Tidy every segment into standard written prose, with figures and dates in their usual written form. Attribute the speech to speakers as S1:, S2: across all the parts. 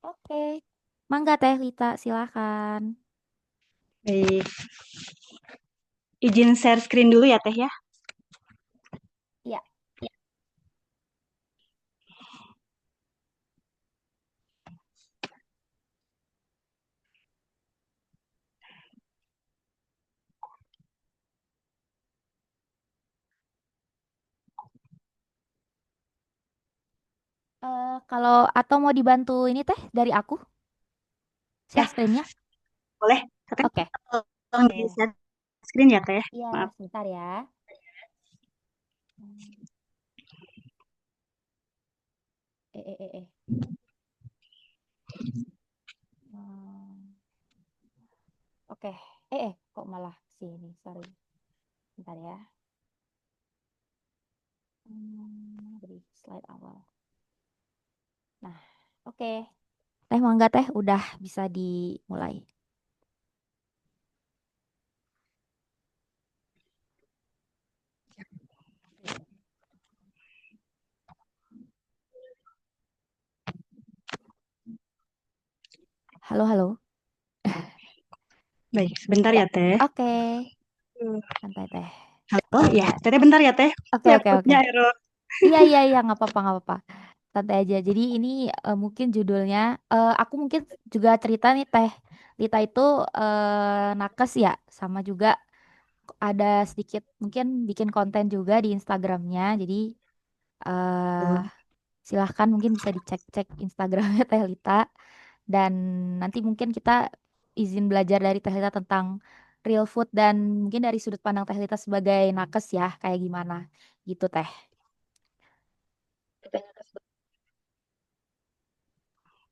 S1: Oke. Mangga Teh Lita, silakan.
S2: Baik, izin share screen dulu ya Teh ya.
S1: Ya. Kalau atau mau dibantu ini Teh dari aku share
S2: Ya,
S1: screen-nya?
S2: boleh. Teh,
S1: Oke.
S2: tolong di
S1: Oke.
S2: share screen ya Teh.
S1: Iya,
S2: Maaf.
S1: sebentar ya. Hmm, eh. Hmm, Oke. Kok malah sini? Sorry. Bentar ya. Beri slide awal. Nah, oke. Teh Mangga Teh udah bisa dimulai. Halo, halo.
S2: Baik, sebentar
S1: Ya.
S2: ya Teh.
S1: Oke. Santai Teh.
S2: Halo, ya.
S1: Eh,
S2: Teteh bentar ya Teh.
S1: oke.
S2: Laptopnya error.
S1: Iya, nggak apa-apa, nggak apa-apa. Santai aja. Jadi ini mungkin judulnya, aku mungkin juga cerita nih Teh. Lita itu nakes ya, sama juga ada sedikit mungkin bikin konten juga di Instagramnya. Jadi eh silahkan mungkin bisa dicek-cek Instagramnya Teh Lita. Dan nanti mungkin kita izin belajar dari Teh Lita tentang real food dan mungkin dari sudut pandang Teh Lita sebagai nakes ya, kayak gimana gitu Teh.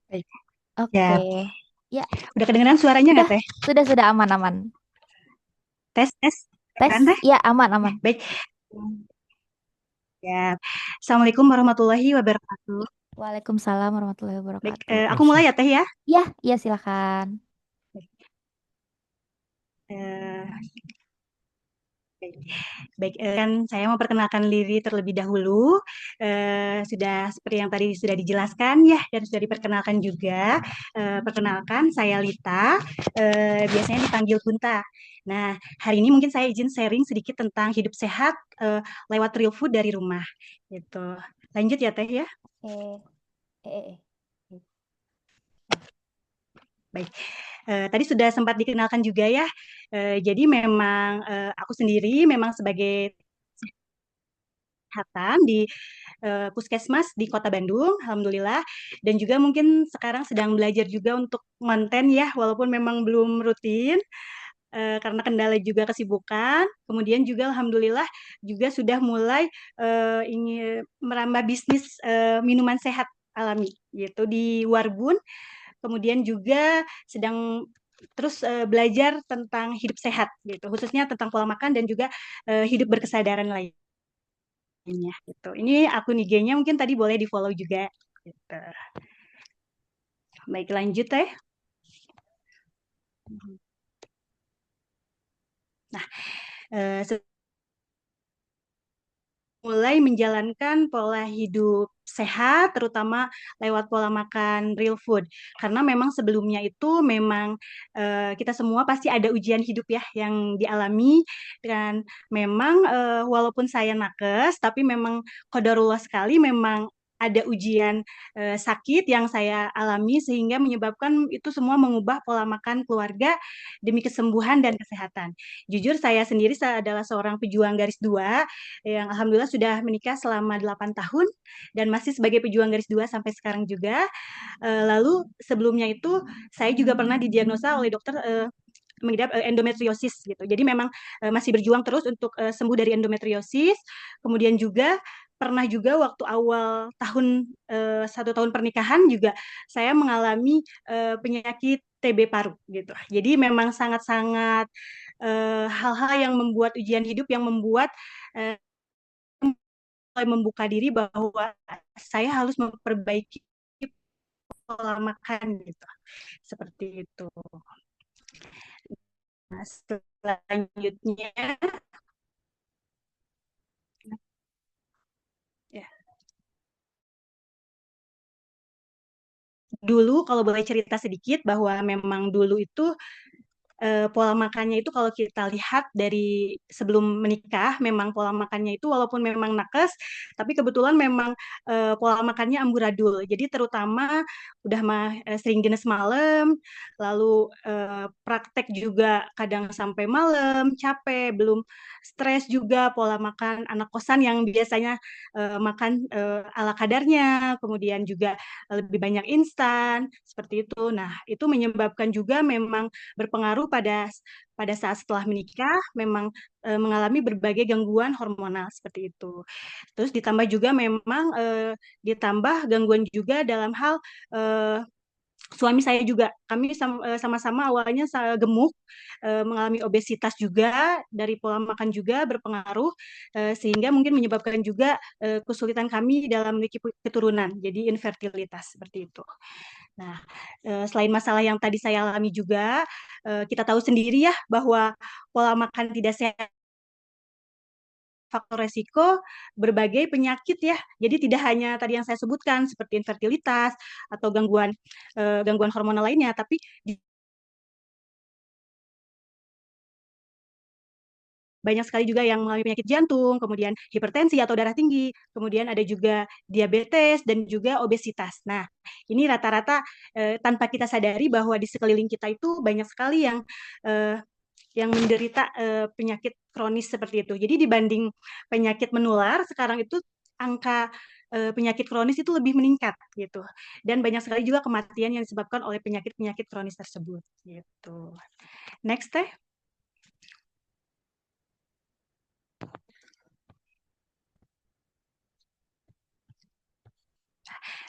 S2: Baik,
S1: Oke.
S2: ya.
S1: Ya,
S2: Udah kedengeran suaranya
S1: sudah,
S2: nggak Teh?
S1: sudah aman-aman.
S2: Tes, tes.
S1: Tes,
S2: Kan Teh?
S1: ya
S2: Ya,
S1: aman-aman.
S2: baik. Ya. Assalamualaikum warahmatullahi wabarakatuh.
S1: Waalaikumsalam warahmatullahi
S2: Baik,
S1: wabarakatuh.
S2: aku mulai ya Teh ya.
S1: Ya, silakan.
S2: Eh, Baik, baik, kan saya mau perkenalkan diri terlebih dahulu. Sudah seperti yang tadi sudah dijelaskan ya, dan sudah diperkenalkan juga. Perkenalkan, saya Lita, biasanya dipanggil Kunta. Nah, hari ini mungkin saya izin sharing sedikit tentang hidup sehat lewat real food dari rumah. Gitu. Lanjut ya Teh ya.
S1: Eh, eh.
S2: Baik, tadi sudah sempat dikenalkan juga ya. Jadi memang aku sendiri memang sebagai kesehatan di puskesmas di Kota Bandung, alhamdulillah. Dan juga mungkin sekarang sedang belajar juga untuk konten ya, walaupun memang belum rutin karena kendala juga kesibukan. Kemudian juga alhamdulillah juga sudah mulai ingin merambah bisnis minuman sehat alami gitu di Warbun. Kemudian juga sedang terus belajar tentang hidup sehat gitu, khususnya tentang pola makan dan juga hidup berkesadaran lainnya gitu. Ini akun IG-nya mungkin tadi boleh di-follow juga gitu. Baik, lanjut Teh. Nah, mulai menjalankan pola hidup sehat, terutama lewat pola makan real food. Karena memang sebelumnya itu memang kita semua pasti ada ujian hidup ya yang dialami. Dan memang walaupun saya nakes, tapi memang qadarullah sekali memang ada ujian sakit yang saya alami sehingga menyebabkan itu semua mengubah pola makan keluarga demi kesembuhan dan kesehatan. Jujur saya sendiri adalah seorang pejuang garis dua yang alhamdulillah sudah menikah selama 8 tahun dan masih sebagai pejuang garis dua sampai sekarang juga. Lalu sebelumnya itu saya juga pernah didiagnosa oleh dokter mengidap endometriosis gitu. Jadi memang masih berjuang terus untuk sembuh dari endometriosis. Kemudian juga pernah juga waktu awal tahun 1 tahun pernikahan juga saya mengalami penyakit TB paru gitu. Jadi memang sangat-sangat hal-hal yang membuat ujian hidup yang membuat uh, mulai membuka diri bahwa saya harus memperbaiki pola makan gitu. Seperti itu. Nah, selanjutnya ya, dulu kalau boleh cerita sedikit bahwa memang dulu itu pola makannya itu kalau kita lihat dari sebelum menikah, memang pola makannya itu walaupun memang nakes, tapi kebetulan memang pola makannya amburadul. Jadi terutama udah mah sering dinas malam, lalu praktek juga kadang sampai malam, capek, belum stres juga pola makan anak kosan yang biasanya makan ala kadarnya, kemudian juga lebih banyak instan, seperti itu. Nah, itu menyebabkan juga memang berpengaruh pada pada saat setelah menikah memang mengalami berbagai gangguan hormonal seperti itu. Terus ditambah juga memang ditambah gangguan juga dalam hal eh, suami saya juga. Kami sama-sama awalnya gemuk, mengalami obesitas juga dari pola makan juga berpengaruh sehingga mungkin menyebabkan juga kesulitan kami dalam memiliki keturunan. Jadi infertilitas seperti itu. Nah, selain masalah yang tadi saya alami juga, kita tahu sendiri ya bahwa pola makan tidak sehat faktor resiko berbagai penyakit ya. Jadi tidak hanya tadi yang saya sebutkan seperti infertilitas atau gangguan hormonal lainnya, tapi banyak sekali juga yang mengalami penyakit jantung, kemudian hipertensi atau darah tinggi, kemudian ada juga diabetes dan juga obesitas. Nah, ini rata-rata tanpa kita sadari bahwa di sekeliling kita itu banyak sekali eh, yang menderita penyakit kronis seperti itu. Jadi dibanding penyakit menular, sekarang itu angka penyakit kronis itu lebih meningkat gitu. Dan banyak sekali juga kematian yang disebabkan oleh penyakit-penyakit kronis tersebut gitu. Next teh.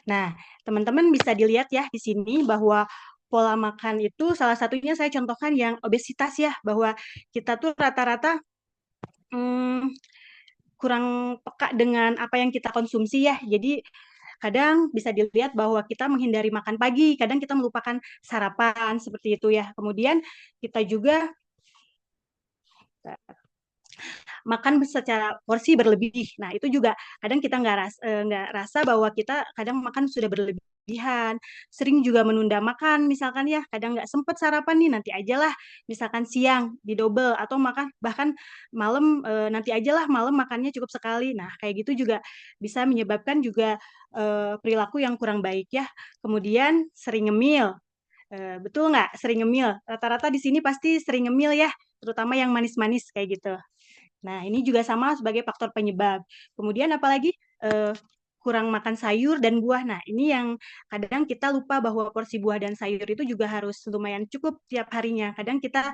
S2: Nah, teman-teman bisa dilihat ya di sini bahwa pola makan itu salah satunya saya contohkan yang obesitas ya, bahwa kita tuh rata-rata hmm, kurang peka dengan apa yang kita konsumsi ya. Jadi kadang bisa dilihat bahwa kita menghindari makan pagi, kadang kita melupakan sarapan seperti itu ya. Kemudian kita juga makan secara porsi berlebih. Nah, itu juga kadang kita nggak rasa bahwa kita kadang makan sudah berlebihan. Sering juga menunda makan, misalkan ya, kadang nggak sempet sarapan nih, nanti aja lah. Misalkan siang didobel atau makan bahkan malam nanti aja lah malam makannya cukup sekali. Nah, kayak gitu juga bisa menyebabkan juga perilaku yang kurang baik ya. Kemudian sering ngemil. Betul nggak? Sering ngemil. Rata-rata di sini pasti sering ngemil ya, terutama yang manis-manis kayak gitu. Nah, ini juga sama sebagai faktor penyebab. Kemudian apalagi eh, kurang makan sayur dan buah. Nah, ini yang kadang kita lupa bahwa porsi buah dan sayur itu juga harus lumayan cukup tiap harinya. Kadang kita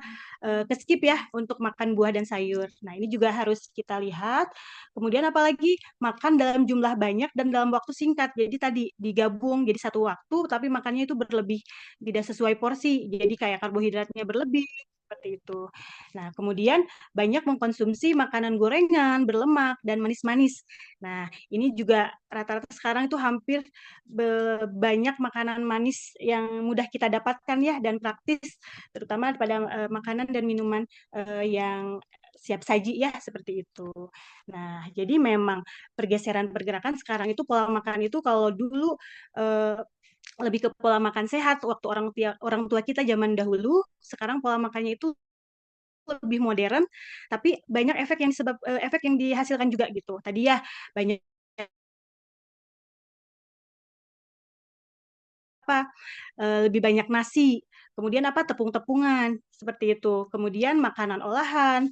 S2: keskip ya untuk makan buah dan sayur. Nah, ini juga harus kita lihat. Kemudian apalagi makan dalam jumlah banyak dan dalam waktu singkat. Jadi tadi digabung jadi satu waktu, tapi makannya itu berlebih, tidak sesuai porsi. Jadi kayak karbohidratnya berlebih seperti itu. Nah, kemudian banyak mengkonsumsi makanan gorengan, berlemak, dan manis-manis. Nah, ini juga rata-rata sekarang itu hampir banyak makanan manis yang mudah kita dapatkan ya dan praktis, terutama pada makanan dan minuman yang siap saji ya seperti itu. Nah, jadi memang pergeseran pergerakan sekarang itu pola makan itu kalau dulu eh, lebih ke pola makan sehat waktu orang tua kita zaman dahulu, sekarang pola makannya itu lebih modern, tapi banyak efek yang dihasilkan juga gitu. Tadi ya banyak apa lebih banyak nasi, kemudian apa tepung-tepungan seperti itu. Kemudian makanan olahan,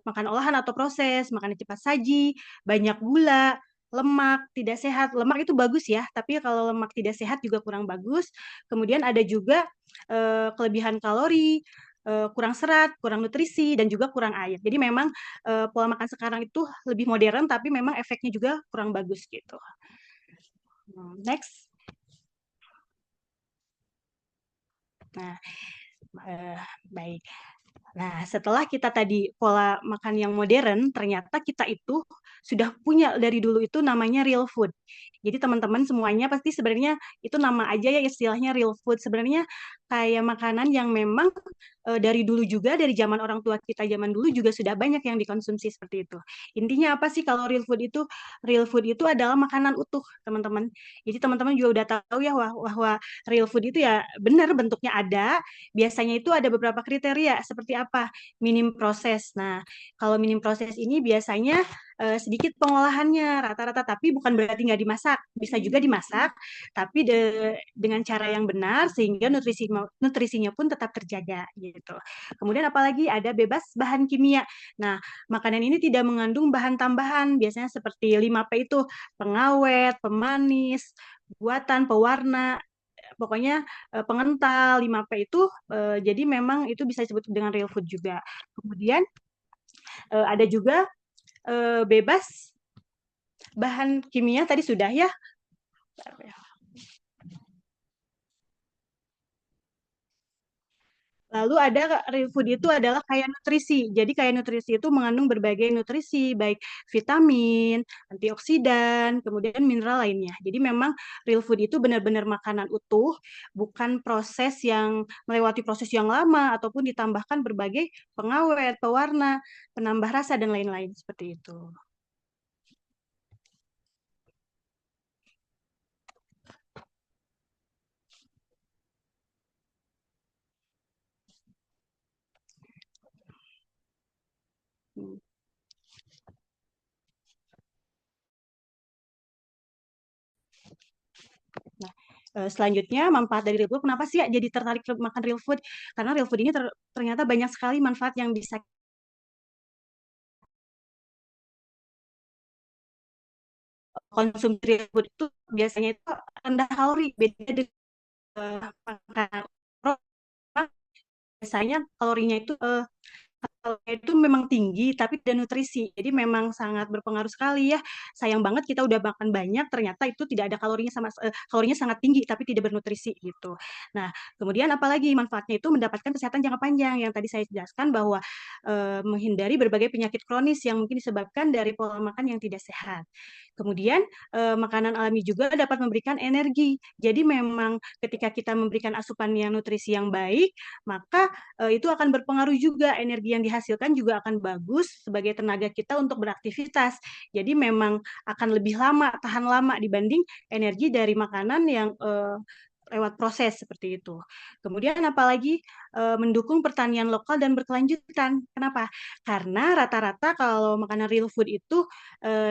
S2: makan olahan atau proses, makanan cepat saji, banyak gula, lemak tidak sehat. Lemak itu bagus ya, tapi kalau lemak tidak sehat juga kurang bagus. Kemudian ada juga kelebihan kalori, kurang serat, kurang nutrisi, dan juga kurang air. Jadi memang pola makan sekarang itu lebih modern, tapi memang efeknya juga kurang bagus gitu. Next. Nah, eh, baik. Nah, setelah kita tadi pola makan yang modern, ternyata kita itu sudah punya dari dulu itu namanya real food. Jadi teman-teman semuanya pasti sebenarnya itu nama aja ya istilahnya real food. Sebenarnya kayak makanan yang memang dari dulu juga, dari zaman orang tua kita zaman dulu juga sudah banyak yang dikonsumsi seperti itu. Intinya apa sih kalau real food itu? Real food itu adalah makanan utuh, teman-teman. Jadi teman-teman juga udah tahu ya bahwa real food itu ya benar bentuknya ada. Biasanya itu ada beberapa kriteria seperti apa? Minim proses. Nah, kalau minim proses ini biasanya sedikit pengolahannya rata-rata, tapi bukan berarti nggak dimasak. Bisa juga dimasak, tapi dengan cara yang benar sehingga nutrisinya pun tetap terjaga gitu. Kemudian apalagi ada bebas bahan kimia. Nah, makanan ini tidak mengandung bahan tambahan biasanya seperti 5P itu pengawet, pemanis, buatan, pewarna, pokoknya pengental 5P itu jadi memang itu bisa disebut dengan real food juga. Kemudian ada juga bebas bahan kimia tadi sudah ya. Lalu ada real food itu adalah kaya nutrisi. Jadi kaya nutrisi itu mengandung berbagai nutrisi, baik vitamin, antioksidan, kemudian mineral lainnya. Jadi memang real food itu benar-benar makanan utuh, bukan proses yang melewati proses yang lama ataupun ditambahkan berbagai pengawet, pewarna, penambah rasa dan lain-lain seperti itu. Hmm. Nah, selanjutnya manfaat dari real food. Kenapa sih ya jadi tertarik makan real food? Karena real food ini ternyata banyak sekali manfaat yang bisa konsumsi real food itu biasanya itu rendah kalori. Beda dengan makanan orang, biasanya kalorinya itu itu memang tinggi tapi ada nutrisi. Jadi memang sangat berpengaruh sekali ya. Sayang banget kita udah makan banyak ternyata itu tidak ada kalorinya kalorinya sangat tinggi tapi tidak bernutrisi gitu. Nah, kemudian apalagi manfaatnya itu mendapatkan kesehatan jangka panjang yang tadi saya jelaskan bahwa menghindari berbagai penyakit kronis yang mungkin disebabkan dari pola makan yang tidak sehat. Kemudian makanan alami juga dapat memberikan energi. Jadi memang ketika kita memberikan asupan yang nutrisi yang baik, maka itu akan berpengaruh juga energi yang dihasilkan juga akan bagus sebagai tenaga kita untuk beraktivitas. Jadi memang akan lebih lama, tahan lama dibanding energi dari makanan yang lewat proses seperti itu. Kemudian apalagi mendukung pertanian lokal dan berkelanjutan. Kenapa? Karena rata-rata kalau makanan real food itu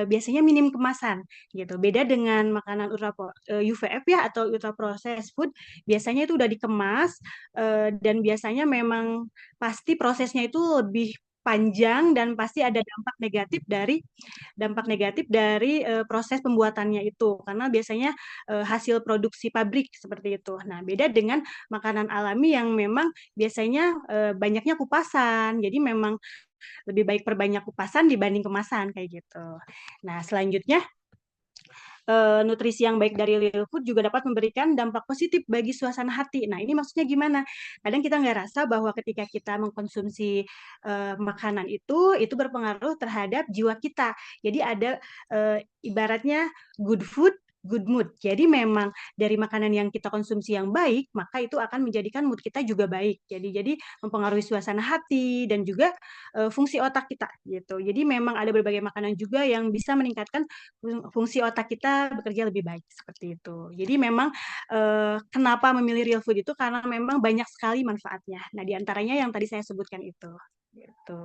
S2: biasanya minim kemasan gitu. Beda dengan makanan UVF ya atau ultra processed food, biasanya itu udah dikemas dan biasanya memang pasti prosesnya itu lebih panjang dan pasti ada dampak negatif dari proses pembuatannya itu karena biasanya hasil produksi pabrik seperti itu. Nah, beda dengan makanan alami yang memang biasanya banyaknya kupasan. Jadi memang lebih baik perbanyak kupasan dibanding kemasan kayak gitu. Nah, selanjutnya nutrisi yang baik dari real food juga dapat memberikan dampak positif bagi suasana hati. Nah, ini maksudnya gimana? Kadang kita nggak rasa bahwa ketika kita mengkonsumsi makanan itu berpengaruh terhadap jiwa kita. Jadi ada ibaratnya good food, good mood. Jadi memang dari makanan yang kita konsumsi yang baik, maka itu akan menjadikan mood kita juga baik. Jadi mempengaruhi suasana hati dan juga fungsi otak kita gitu. Jadi memang ada berbagai makanan juga yang bisa meningkatkan fungsi otak kita bekerja lebih baik seperti itu. Jadi memang kenapa memilih real food itu karena memang banyak sekali manfaatnya. Nah, diantaranya yang tadi saya sebutkan itu. Gitu.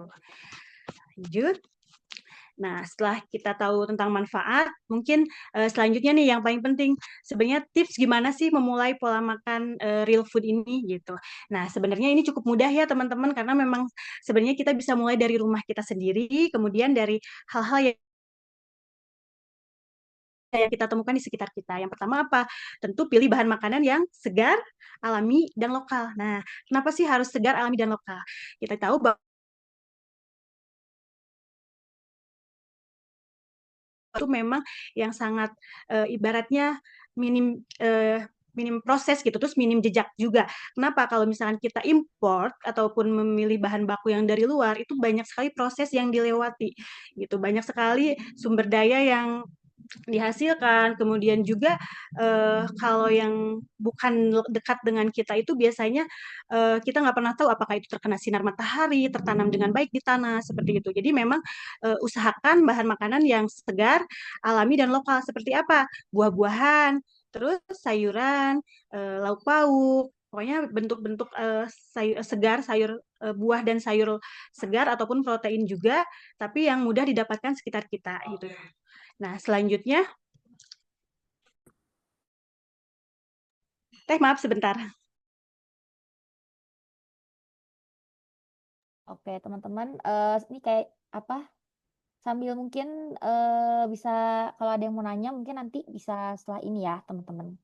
S2: Lanjut. Nah, setelah kita tahu tentang manfaat, mungkin selanjutnya nih yang paling penting, sebenarnya tips gimana sih memulai pola makan real food ini gitu. Nah, sebenarnya ini cukup mudah ya teman-teman karena memang sebenarnya kita bisa mulai dari rumah kita sendiri, kemudian dari hal-hal yang kita temukan di sekitar kita. Yang pertama apa? Tentu pilih bahan makanan yang segar, alami, dan lokal. Nah, kenapa sih harus segar, alami, dan lokal? Kita tahu bahwa itu memang yang sangat ibaratnya minim minim proses gitu, terus minim jejak juga. Kenapa? Kalau misalkan kita import ataupun memilih bahan baku yang dari luar, itu banyak sekali proses yang dilewati gitu. Banyak sekali sumber daya yang dihasilkan. Kemudian juga kalau yang bukan dekat dengan kita itu biasanya kita nggak pernah tahu apakah itu terkena sinar matahari, tertanam dengan baik di tanah seperti itu. Jadi memang usahakan bahan makanan yang segar, alami dan lokal. Seperti apa? Buah-buahan, terus sayuran, lauk pauk. Pokoknya bentuk-bentuk segar, sayur buah dan sayur segar ataupun protein juga, tapi yang mudah didapatkan sekitar kita gitu. Nah, selanjutnya, maaf sebentar.
S1: Oke, teman-teman, ini kayak apa? Sambil mungkin bisa kalau ada yang mau nanya mungkin nanti bisa setelah ini ya, teman-teman.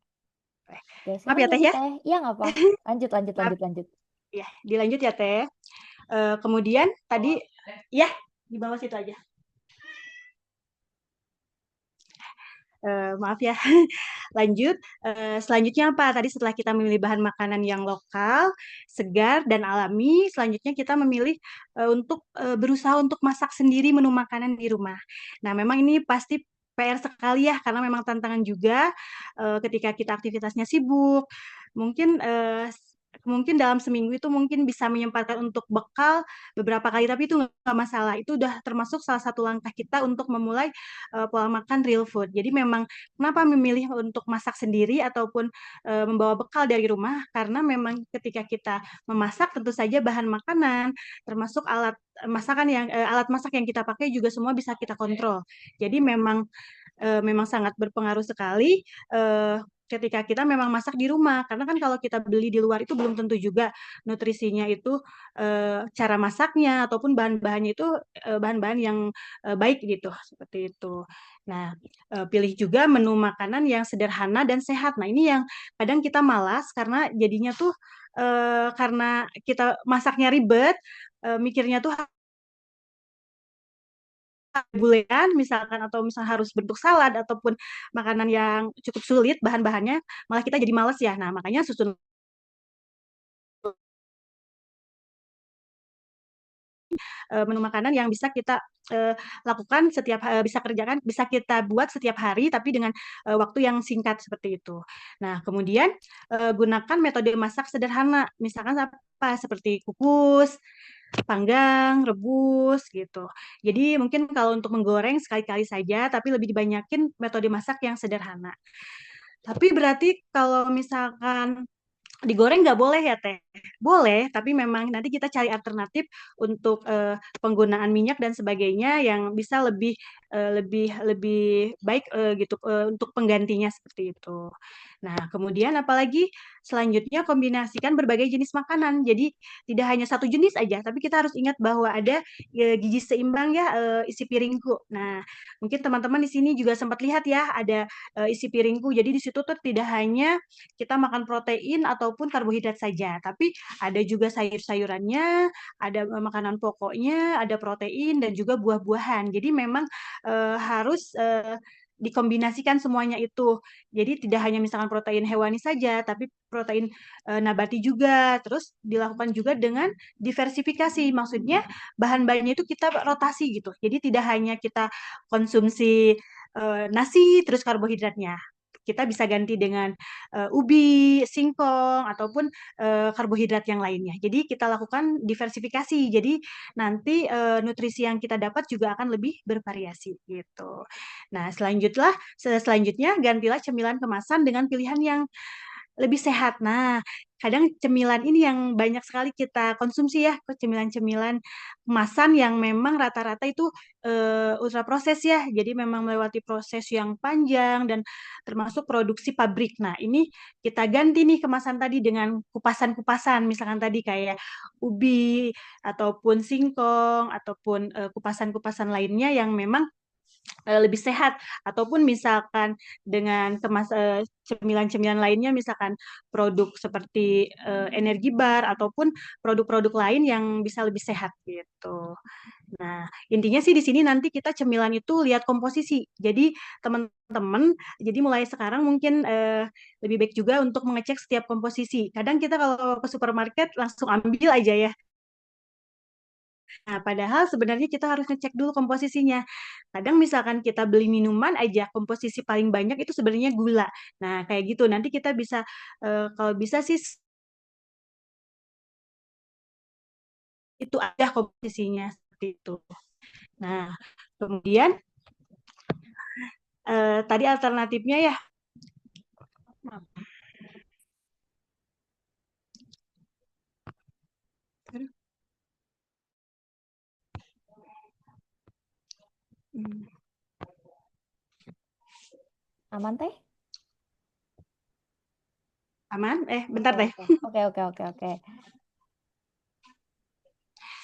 S1: Oke,
S2: Maaf
S1: sekarang
S2: ya Teh
S1: gini
S2: ya.
S1: Teh. Iya nggak apa? Lanjut, lanjut,
S2: Maaf
S1: lanjut, lanjut.
S2: ya, dilanjut ya Teh. Kemudian tadi ya di bawah situ aja. Maaf ya. Lanjut. Selanjutnya apa? Tadi setelah kita memilih bahan makanan yang lokal, segar dan alami, selanjutnya kita memilih untuk berusaha untuk masak sendiri menu makanan di rumah. Nah, memang ini pasti PR sekali ya, karena memang tantangan juga ketika kita aktivitasnya sibuk. Mungkin mungkin dalam seminggu itu mungkin bisa menyempatkan untuk bekal beberapa kali, tapi itu nggak masalah. Itu udah termasuk salah satu langkah kita untuk memulai pola makan real food. Jadi memang kenapa memilih untuk masak sendiri ataupun membawa bekal dari rumah? Karena memang ketika kita memasak tentu saja bahan makanan termasuk alat masakan yang alat masak yang kita pakai juga semua bisa kita kontrol. Jadi memang sangat berpengaruh sekali ketika kita memang masak di rumah. Karena kan kalau kita beli di luar itu belum tentu juga nutrisinya itu cara masaknya ataupun bahan-bahannya itu bahan-bahan yang baik gitu, seperti itu. Nah, pilih juga menu makanan yang sederhana dan sehat. Nah, ini yang kadang kita malas karena jadinya tuh karena kita masaknya ribet, mikirnya tuh bulean misalkan atau misal harus bentuk salad ataupun makanan yang cukup sulit bahan-bahannya, malah kita jadi males ya. Nah, makanya susun menu makanan yang bisa kita lakukan setiap bisa kerjakan, bisa kita buat setiap hari tapi dengan waktu yang singkat seperti itu. Nah, kemudian gunakan metode masak sederhana, misalkan apa seperti kukus, panggang, rebus gitu. Jadi mungkin kalau untuk menggoreng sekali-kali saja, tapi lebih dibanyakin metode masak yang sederhana. Tapi berarti kalau misalkan digoreng nggak boleh ya Teh? Boleh, tapi memang nanti kita cari alternatif untuk penggunaan minyak dan sebagainya yang bisa lebih baik gitu untuk penggantinya seperti itu. Nah, kemudian apalagi selanjutnya kombinasikan berbagai jenis makanan. Jadi tidak hanya satu jenis aja, tapi kita harus ingat bahwa ada gizi seimbang ya isi piringku. Nah, mungkin teman-teman di sini juga sempat lihat ya ada isi piringku. Jadi di situ tuh tidak hanya kita makan protein ataupun karbohidrat saja, tapi ada juga sayur-sayurannya, ada makanan pokoknya, ada protein dan juga buah-buahan. Jadi memang harus dikombinasikan semuanya itu. Jadi tidak hanya misalkan protein hewani saja, tapi protein nabati juga. Terus dilakukan juga dengan diversifikasi. Maksudnya bahan-bahannya itu kita rotasi gitu. Jadi tidak hanya kita konsumsi nasi terus karbohidratnya. Kita bisa ganti dengan ubi, singkong, ataupun karbohidrat yang lainnya. Jadi kita lakukan diversifikasi. Jadi nanti nutrisi yang kita dapat juga akan lebih bervariasi gitu. Nah, selanjutnya gantilah cemilan kemasan dengan pilihan yang lebih sehat. Nah, kadang cemilan ini yang banyak sekali kita konsumsi ya, cemilan-cemilan kemasan yang memang rata-rata itu ultra proses ya. Jadi memang melewati proses yang panjang dan termasuk produksi pabrik. Nah, ini kita ganti nih kemasan tadi dengan kupasan-kupasan, misalkan tadi kayak ubi ataupun singkong ataupun kupasan-kupasan lainnya yang memang lebih sehat ataupun misalkan dengan cemilan-cemilan lainnya misalkan produk seperti energi bar ataupun produk-produk lain yang bisa lebih sehat gitu. Nah, intinya sih di sini nanti kita cemilan itu lihat komposisi. Jadi teman-teman, jadi mulai sekarang mungkin lebih baik juga untuk mengecek setiap komposisi. Kadang kita kalau ke supermarket langsung ambil aja ya. Nah, padahal sebenarnya kita harus ngecek dulu komposisinya. Kadang misalkan kita beli minuman aja, komposisi paling banyak itu sebenarnya gula. Nah, kayak gitu. Nanti kita bisa, kalau bisa sih itu aja komposisinya seperti itu. Nah, kemudian tadi alternatifnya ya, hmm,
S1: Aman teh?
S2: aman? Bentar
S1: Oke,
S2: deh.
S1: oke. Oke, oke, oke, oke.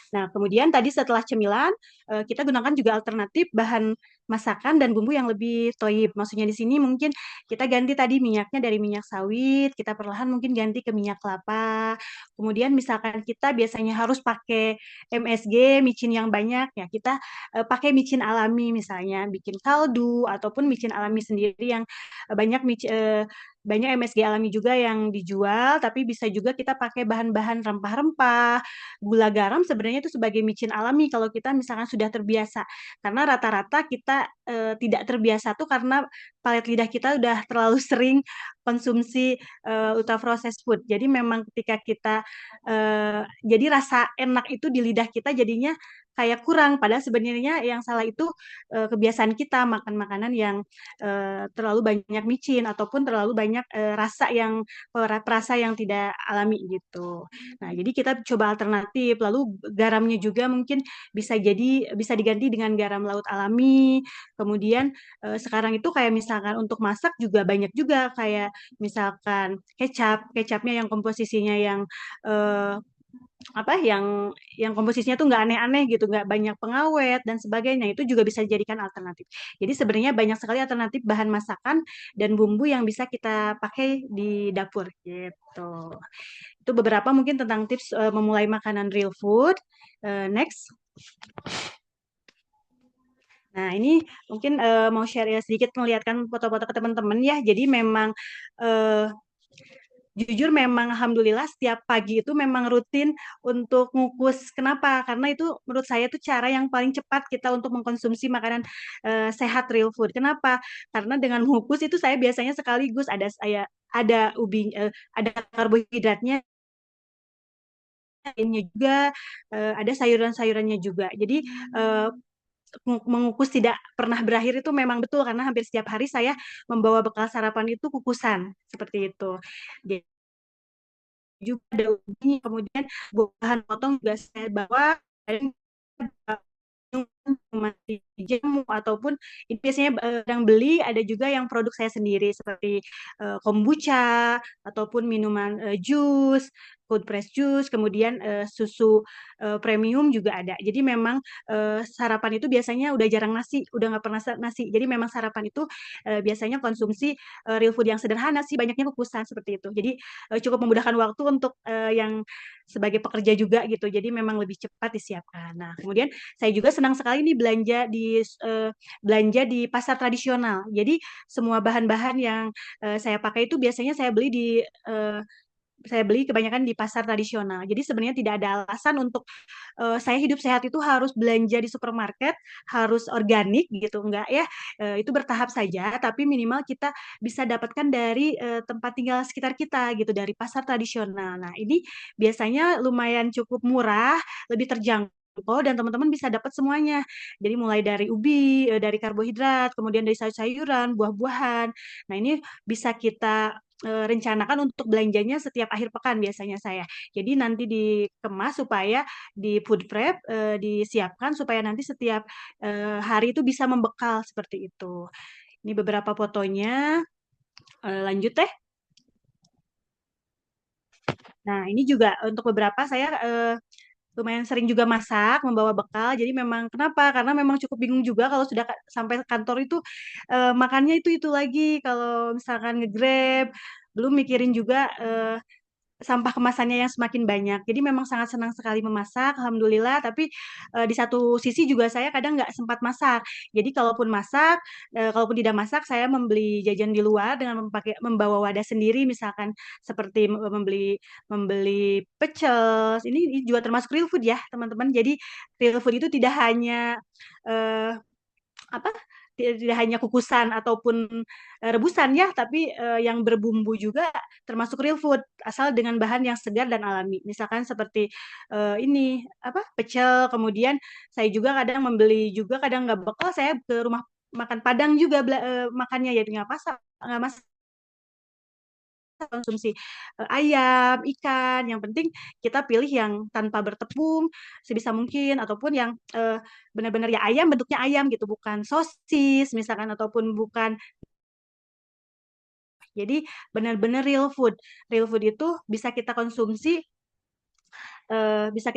S2: Nah, kemudian tadi setelah cemilan, kita gunakan juga alternatif bahan masakan dan bumbu yang lebih toyib. Maksudnya di sini mungkin kita ganti tadi minyaknya dari minyak sawit, kita perlahan mungkin ganti ke minyak kelapa. Kemudian misalkan kita biasanya harus pakai MSG, micin yang banyak, ya kita pakai micin alami misalnya, bikin kaldu ataupun micin alami sendiri yang banyak MSG alami juga yang dijual, tapi bisa juga kita pakai bahan-bahan rempah-rempah, gula garam sebenarnya itu sebagai micin alami kalau kita misalkan sudah terbiasa. Karena rata-rata kita tidak terbiasa tuh karena palet lidah kita udah terlalu sering konsumsi ultra processed food. Jadi memang ketika kita jadi rasa enak itu di lidah kita jadinya kayak kurang. Padahal sebenarnya yang salah itu kebiasaan kita makan makanan yang terlalu banyak micin ataupun terlalu banyak rasa yang tidak alami gitu. Nah, jadi kita coba alternatif. Lalu garamnya juga mungkin bisa diganti dengan garam laut alami. Kemudian sekarang itu kayak misalkan untuk masak juga banyak juga kayak misalkan kecapnya yang komposisinya yang eh, yang komposisinya tuh nggak aneh-aneh gitu, nggak banyak pengawet dan sebagainya. Itu juga bisa dijadikan alternatif. Jadi sebenarnya banyak sekali alternatif bahan masakan dan bumbu yang bisa kita pakai di dapur gitu. Itu beberapa mungkin tentang tips memulai makanan real food. Next. Nah, ini mungkin mau share ya sedikit melihatkan foto-foto ke teman-teman ya. Jadi memang eh, jujur memang alhamdulillah setiap pagi itu memang rutin untuk ngukus. Kenapa? Karena itu menurut saya itu cara yang paling cepat kita untuk mengkonsumsi makanan sehat real food. Kenapa? Karena dengan mengukus itu saya biasanya sekaligus ada ada karbohidratnya ini juga ada sayuran-sayurannya juga. Jadi eh, mengukus tidak pernah berakhir itu memang betul karena hampir setiap hari saya membawa bekal sarapan itu kukusan seperti itu. Jadi juga ada ubi, kemudian bahan potong juga saya bawa. Dan masih jamu ataupun ini biasanya yang beli ada juga yang produk saya sendiri seperti kombucha ataupun minuman jus, cold press juice, kemudian susu premium juga ada. Jadi memang sarapan itu biasanya udah jarang nasi, udah nggak pernah nasi. Jadi memang sarapan itu biasanya konsumsi real food yang sederhana sih, banyaknya kukusan seperti itu. Jadi cukup memudahkan waktu untuk yang sebagai pekerja juga gitu. Jadi memang lebih cepat disiapkan. Nah, kemudian saya juga senang sekali nih belanja di pasar tradisional. Jadi semua bahan-bahan yang saya pakai itu biasanya eh, saya beli kebanyakan di pasar tradisional. Jadi sebenarnya tidak ada alasan untuk saya hidup sehat itu harus belanja di supermarket, harus organik gitu, enggak ya. Itu bertahap saja, tapi minimal kita bisa dapatkan dari tempat tinggal sekitar kita gitu, dari pasar tradisional. Nah, ini biasanya lumayan cukup murah, lebih terjangkau dan teman-teman bisa dapat semuanya. Jadi mulai dari ubi, dari karbohidrat, kemudian dari sayur-sayuran, buah-buahan. Nah, ini bisa kita rencanakan untuk belanjanya setiap akhir pekan biasanya saya. Jadi nanti dikemas supaya di food prep disiapkan supaya nanti setiap hari itu bisa membekal seperti itu. Ini beberapa fotonya. Lanjut teh. Nah, ini juga untuk beberapa saya lumayan sering juga masak, membawa bekal. Jadi memang kenapa? Karena memang cukup bingung juga kalau sudah sampai kantor itu makannya itu lagi. Kalau misalkan nge-Grab, belum mikirin juga sampah kemasannya yang semakin banyak. Jadi memang sangat senang sekali memasak, alhamdulillah. Tapi di satu sisi juga saya kadang nggak sempat masak. Jadi kalaupun masak, kalaupun tidak masak, saya membeli jajan di luar dengan membawa wadah sendiri, misalkan seperti membeli membeli pecel. Ini juga termasuk real food ya, teman-teman. Jadi real food itu tidak hanya eh, apa tidak hanya kukusan ataupun rebusan ya, tapi yang berbumbu juga termasuk real food asal dengan bahan yang segar dan alami. Misalkan seperti ini apa pecel, kemudian saya juga kadang membeli juga kadang nggak bekal saya ke rumah makan Padang juga makannya ya nggak masak konsumsi ayam, ikan. Yang penting kita pilih yang tanpa bertepung sebisa mungkin ataupun yang benar-benar ya ayam bentuknya ayam gitu, bukan sosis misalkan ataupun bukan. Jadi benar-benar real food. Real food itu bisa kita konsumsi eh, bisa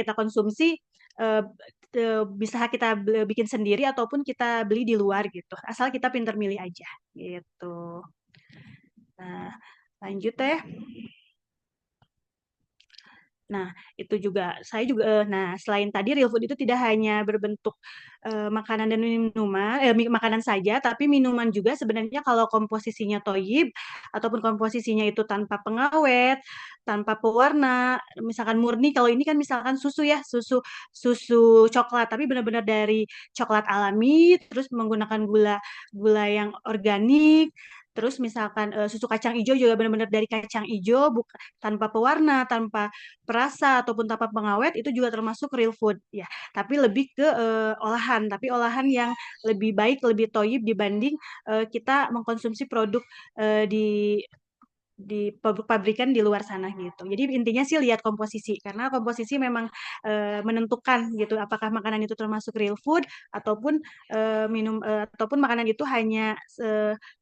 S2: kita bikin sendiri ataupun kita beli di luar gitu. Asal kita pinter milih aja gitu. Nah, lanjut teh. Nah, itu juga saya juga nah selain tadi real food itu tidak hanya berbentuk makanan dan minuman, makanan saja, tapi minuman juga sebenarnya kalau komposisinya toyib ataupun komposisinya itu tanpa pengawet, tanpa pewarna, misalkan murni kalau ini kan misalkan susu ya, susu susu coklat, tapi benar-benar dari coklat alami, terus menggunakan gula gula yang organik. Terus misalkan susu kacang hijau juga benar-benar dari kacang hijau, bukan tanpa pewarna, tanpa perasa ataupun tanpa pengawet itu juga termasuk real food ya. Tapi lebih ke olahan, tapi olahan yang lebih baik, lebih toyib dibanding kita mengkonsumsi produk di pabrikan di luar sana gitu. Jadi intinya sih lihat komposisi karena komposisi memang menentukan gitu apakah makanan itu termasuk real food ataupun ataupun makanan itu hanya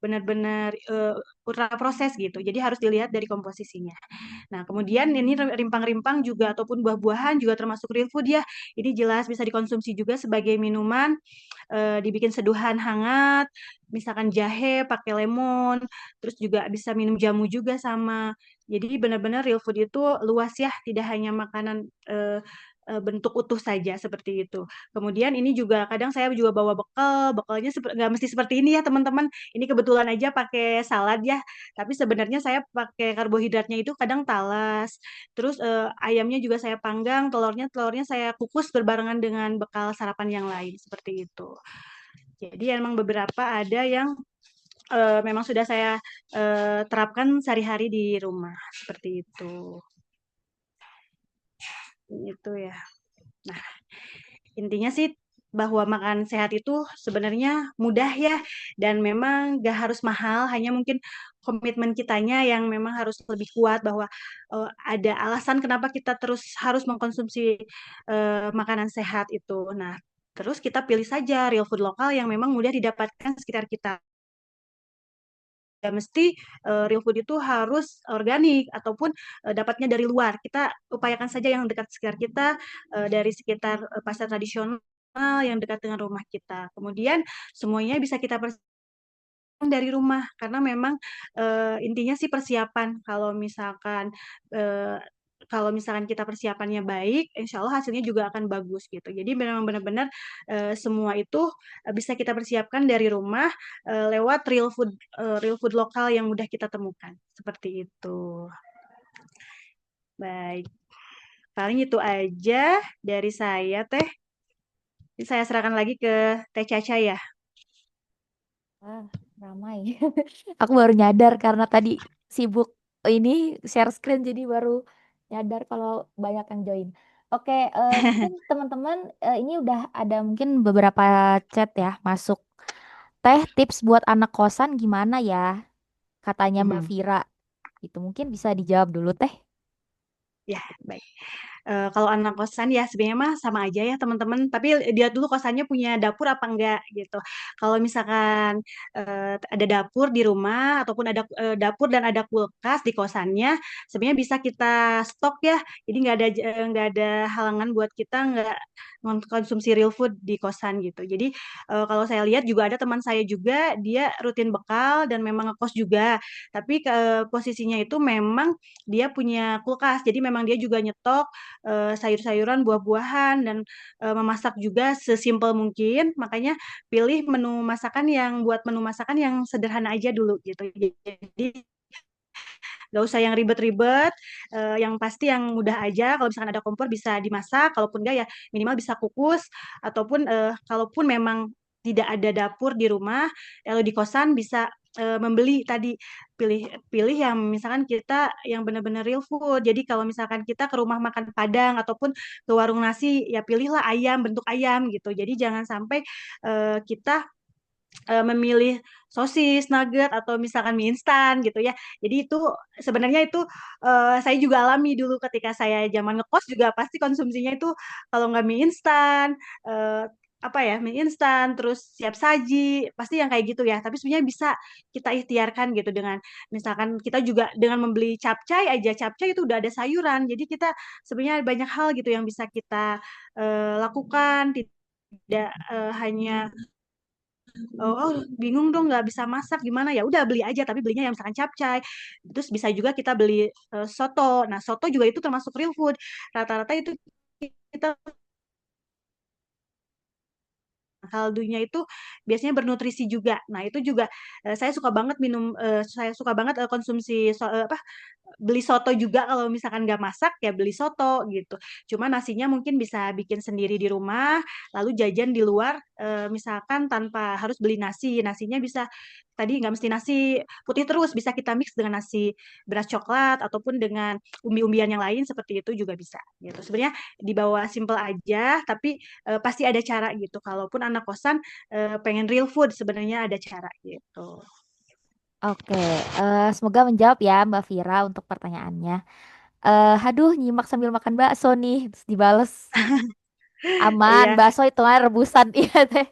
S2: benar-benar ultra proses gitu. Jadi harus dilihat dari komposisinya. Nah, kemudian ini rimpang-rimpang juga ataupun buah-buahan juga termasuk real food ya. Ini jelas bisa dikonsumsi juga sebagai minuman, dibikin seduhan hangat, misalkan jahe pakai lemon, terus juga bisa minum jamu juga sama. Jadi benar-benar real food itu luas ya, tidak hanya makanan bentuk utuh saja seperti itu. Kemudian ini juga kadang saya juga bawa bekal, bekalnya nggak mesti seperti ini ya teman-teman. Ini kebetulan aja pakai salad ya, tapi sebenarnya saya pakai karbohidratnya itu kadang talas. Terus ayamnya juga saya panggang, telurnya saya kukus berbarengan dengan bekal sarapan yang lain seperti itu. Jadi emang beberapa ada yang memang sudah saya terapkan sehari-hari di rumah seperti itu. Itu ya. Nah, intinya sih bahwa makan sehat itu sebenarnya mudah ya dan memang gak harus mahal, hanya mungkin komitmen kitanya yang memang harus lebih kuat bahwa ada alasan kenapa kita terus harus mengkonsumsi makanan sehat itu. Nah, terus kita pilih saja real food lokal yang memang mudah didapatkan sekitar kita. Ya mesti real food itu harus organik ataupun dapatnya dari luar. Kita upayakan saja yang dekat sekitar kita, dari sekitar pasar tradisional yang dekat dengan rumah kita. Kemudian semuanya bisa kita dari rumah karena memang intinya sih persiapan. Eh, kalau misalkan kita persiapannya baik, insya Allah hasilnya juga akan bagus gitu. Jadi memang benar-benar semua itu bisa kita persiapkan dari rumah lewat real food lokal yang mudah kita temukan. Seperti itu. Baik, paling itu aja dari saya Teh. Ini saya serahkan lagi ke Teh Caca ya.
S1: Ah, ramai. Aku baru nyadar karena tadi sibuk ini share screen jadi baru nyadar kalau banyak yang join. Oke, mungkin teman-teman ini udah ada mungkin beberapa chat ya masuk. Teh tips buat anak kosan gimana ya? Katanya Mbak
S2: Hmm.
S1: Vira. Itu mungkin bisa dijawab dulu Teh.
S2: Ya, baik. Kalau anak kosan ya sebenarnya mah sama aja ya teman-teman. Tapi dia dulu kosannya punya dapur apa enggak gitu. Kalau misalkan ada dapur di rumah ataupun ada dapur dan ada kulkas di kosannya, sebenarnya bisa kita stok ya. Jadi nggak ada halangan buat kita nggak konsumsi real food di kosan gitu. Jadi kalau saya lihat juga ada teman saya juga dia rutin bekal dan memang ngekos juga. Tapi posisinya itu memang dia punya kulkas. Jadi memang dia juga nyetok sayur-sayuran, buah-buahan dan memasak juga sesimpel mungkin. Makanya pilih menu masakan yang buat menu masakan yang sederhana aja dulu gitu. Jadi nggak usah yang ribet-ribet, yang pasti yang mudah aja. Kalau misalkan ada kompor bisa dimasak, kalaupun enggak ya minimal bisa kukus, ataupun kalaupun memang tidak ada dapur di rumah, kalau di kosan bisa membeli tadi pilih pilih yang misalkan kita yang benar-benar real food. Jadi kalau misalkan kita ke rumah makan Padang ataupun ke warung nasi, ya pilihlah ayam bentuk ayam gitu. Jadi jangan sampai kita memilih sosis, nugget atau misalkan mie instan gitu ya. Jadi itu sebenarnya itu saya juga alami dulu ketika saya zaman ngekos juga pasti konsumsinya itu kalau nggak mie instan, eh, apa ya mie instan, terus siap saji, pasti yang kayak gitu ya. Tapi sebenarnya bisa kita ikhtiarkan gitu dengan misalkan kita juga dengan membeli capcay aja, capcay itu udah ada sayuran. Jadi kita sebenarnya banyak hal gitu yang bisa kita lakukan, tidak hanya oh bingung dong nggak bisa masak gimana ya udah beli aja tapi belinya yang misalkan capcay terus bisa juga kita beli soto nah soto juga itu termasuk real food rata-rata itu kita kaldunya itu biasanya bernutrisi juga nah itu juga saya suka banget saya suka banget konsumsi apa beli soto juga kalau misalkan nggak masak ya beli soto gitu. Cuma nasinya mungkin bisa bikin sendiri di rumah, lalu jajan di luar misalkan tanpa harus beli nasi. Nasinya bisa tadi nggak mesti nasi putih terus, bisa kita mix dengan nasi beras coklat ataupun dengan umbi-umbian yang lain seperti itu juga bisa gitu. Sebenarnya dibawa simple aja, tapi pasti ada cara gitu. Kalaupun anak kosan pengen real food sebenarnya ada cara gitu.
S1: Oke, semoga menjawab ya Mbak Vira untuk pertanyaannya. Aduh, nyimak sambil makan bakso nih, terus dibales. Aman,
S2: Iya,
S1: bakso itu mah rebusan, iya teh.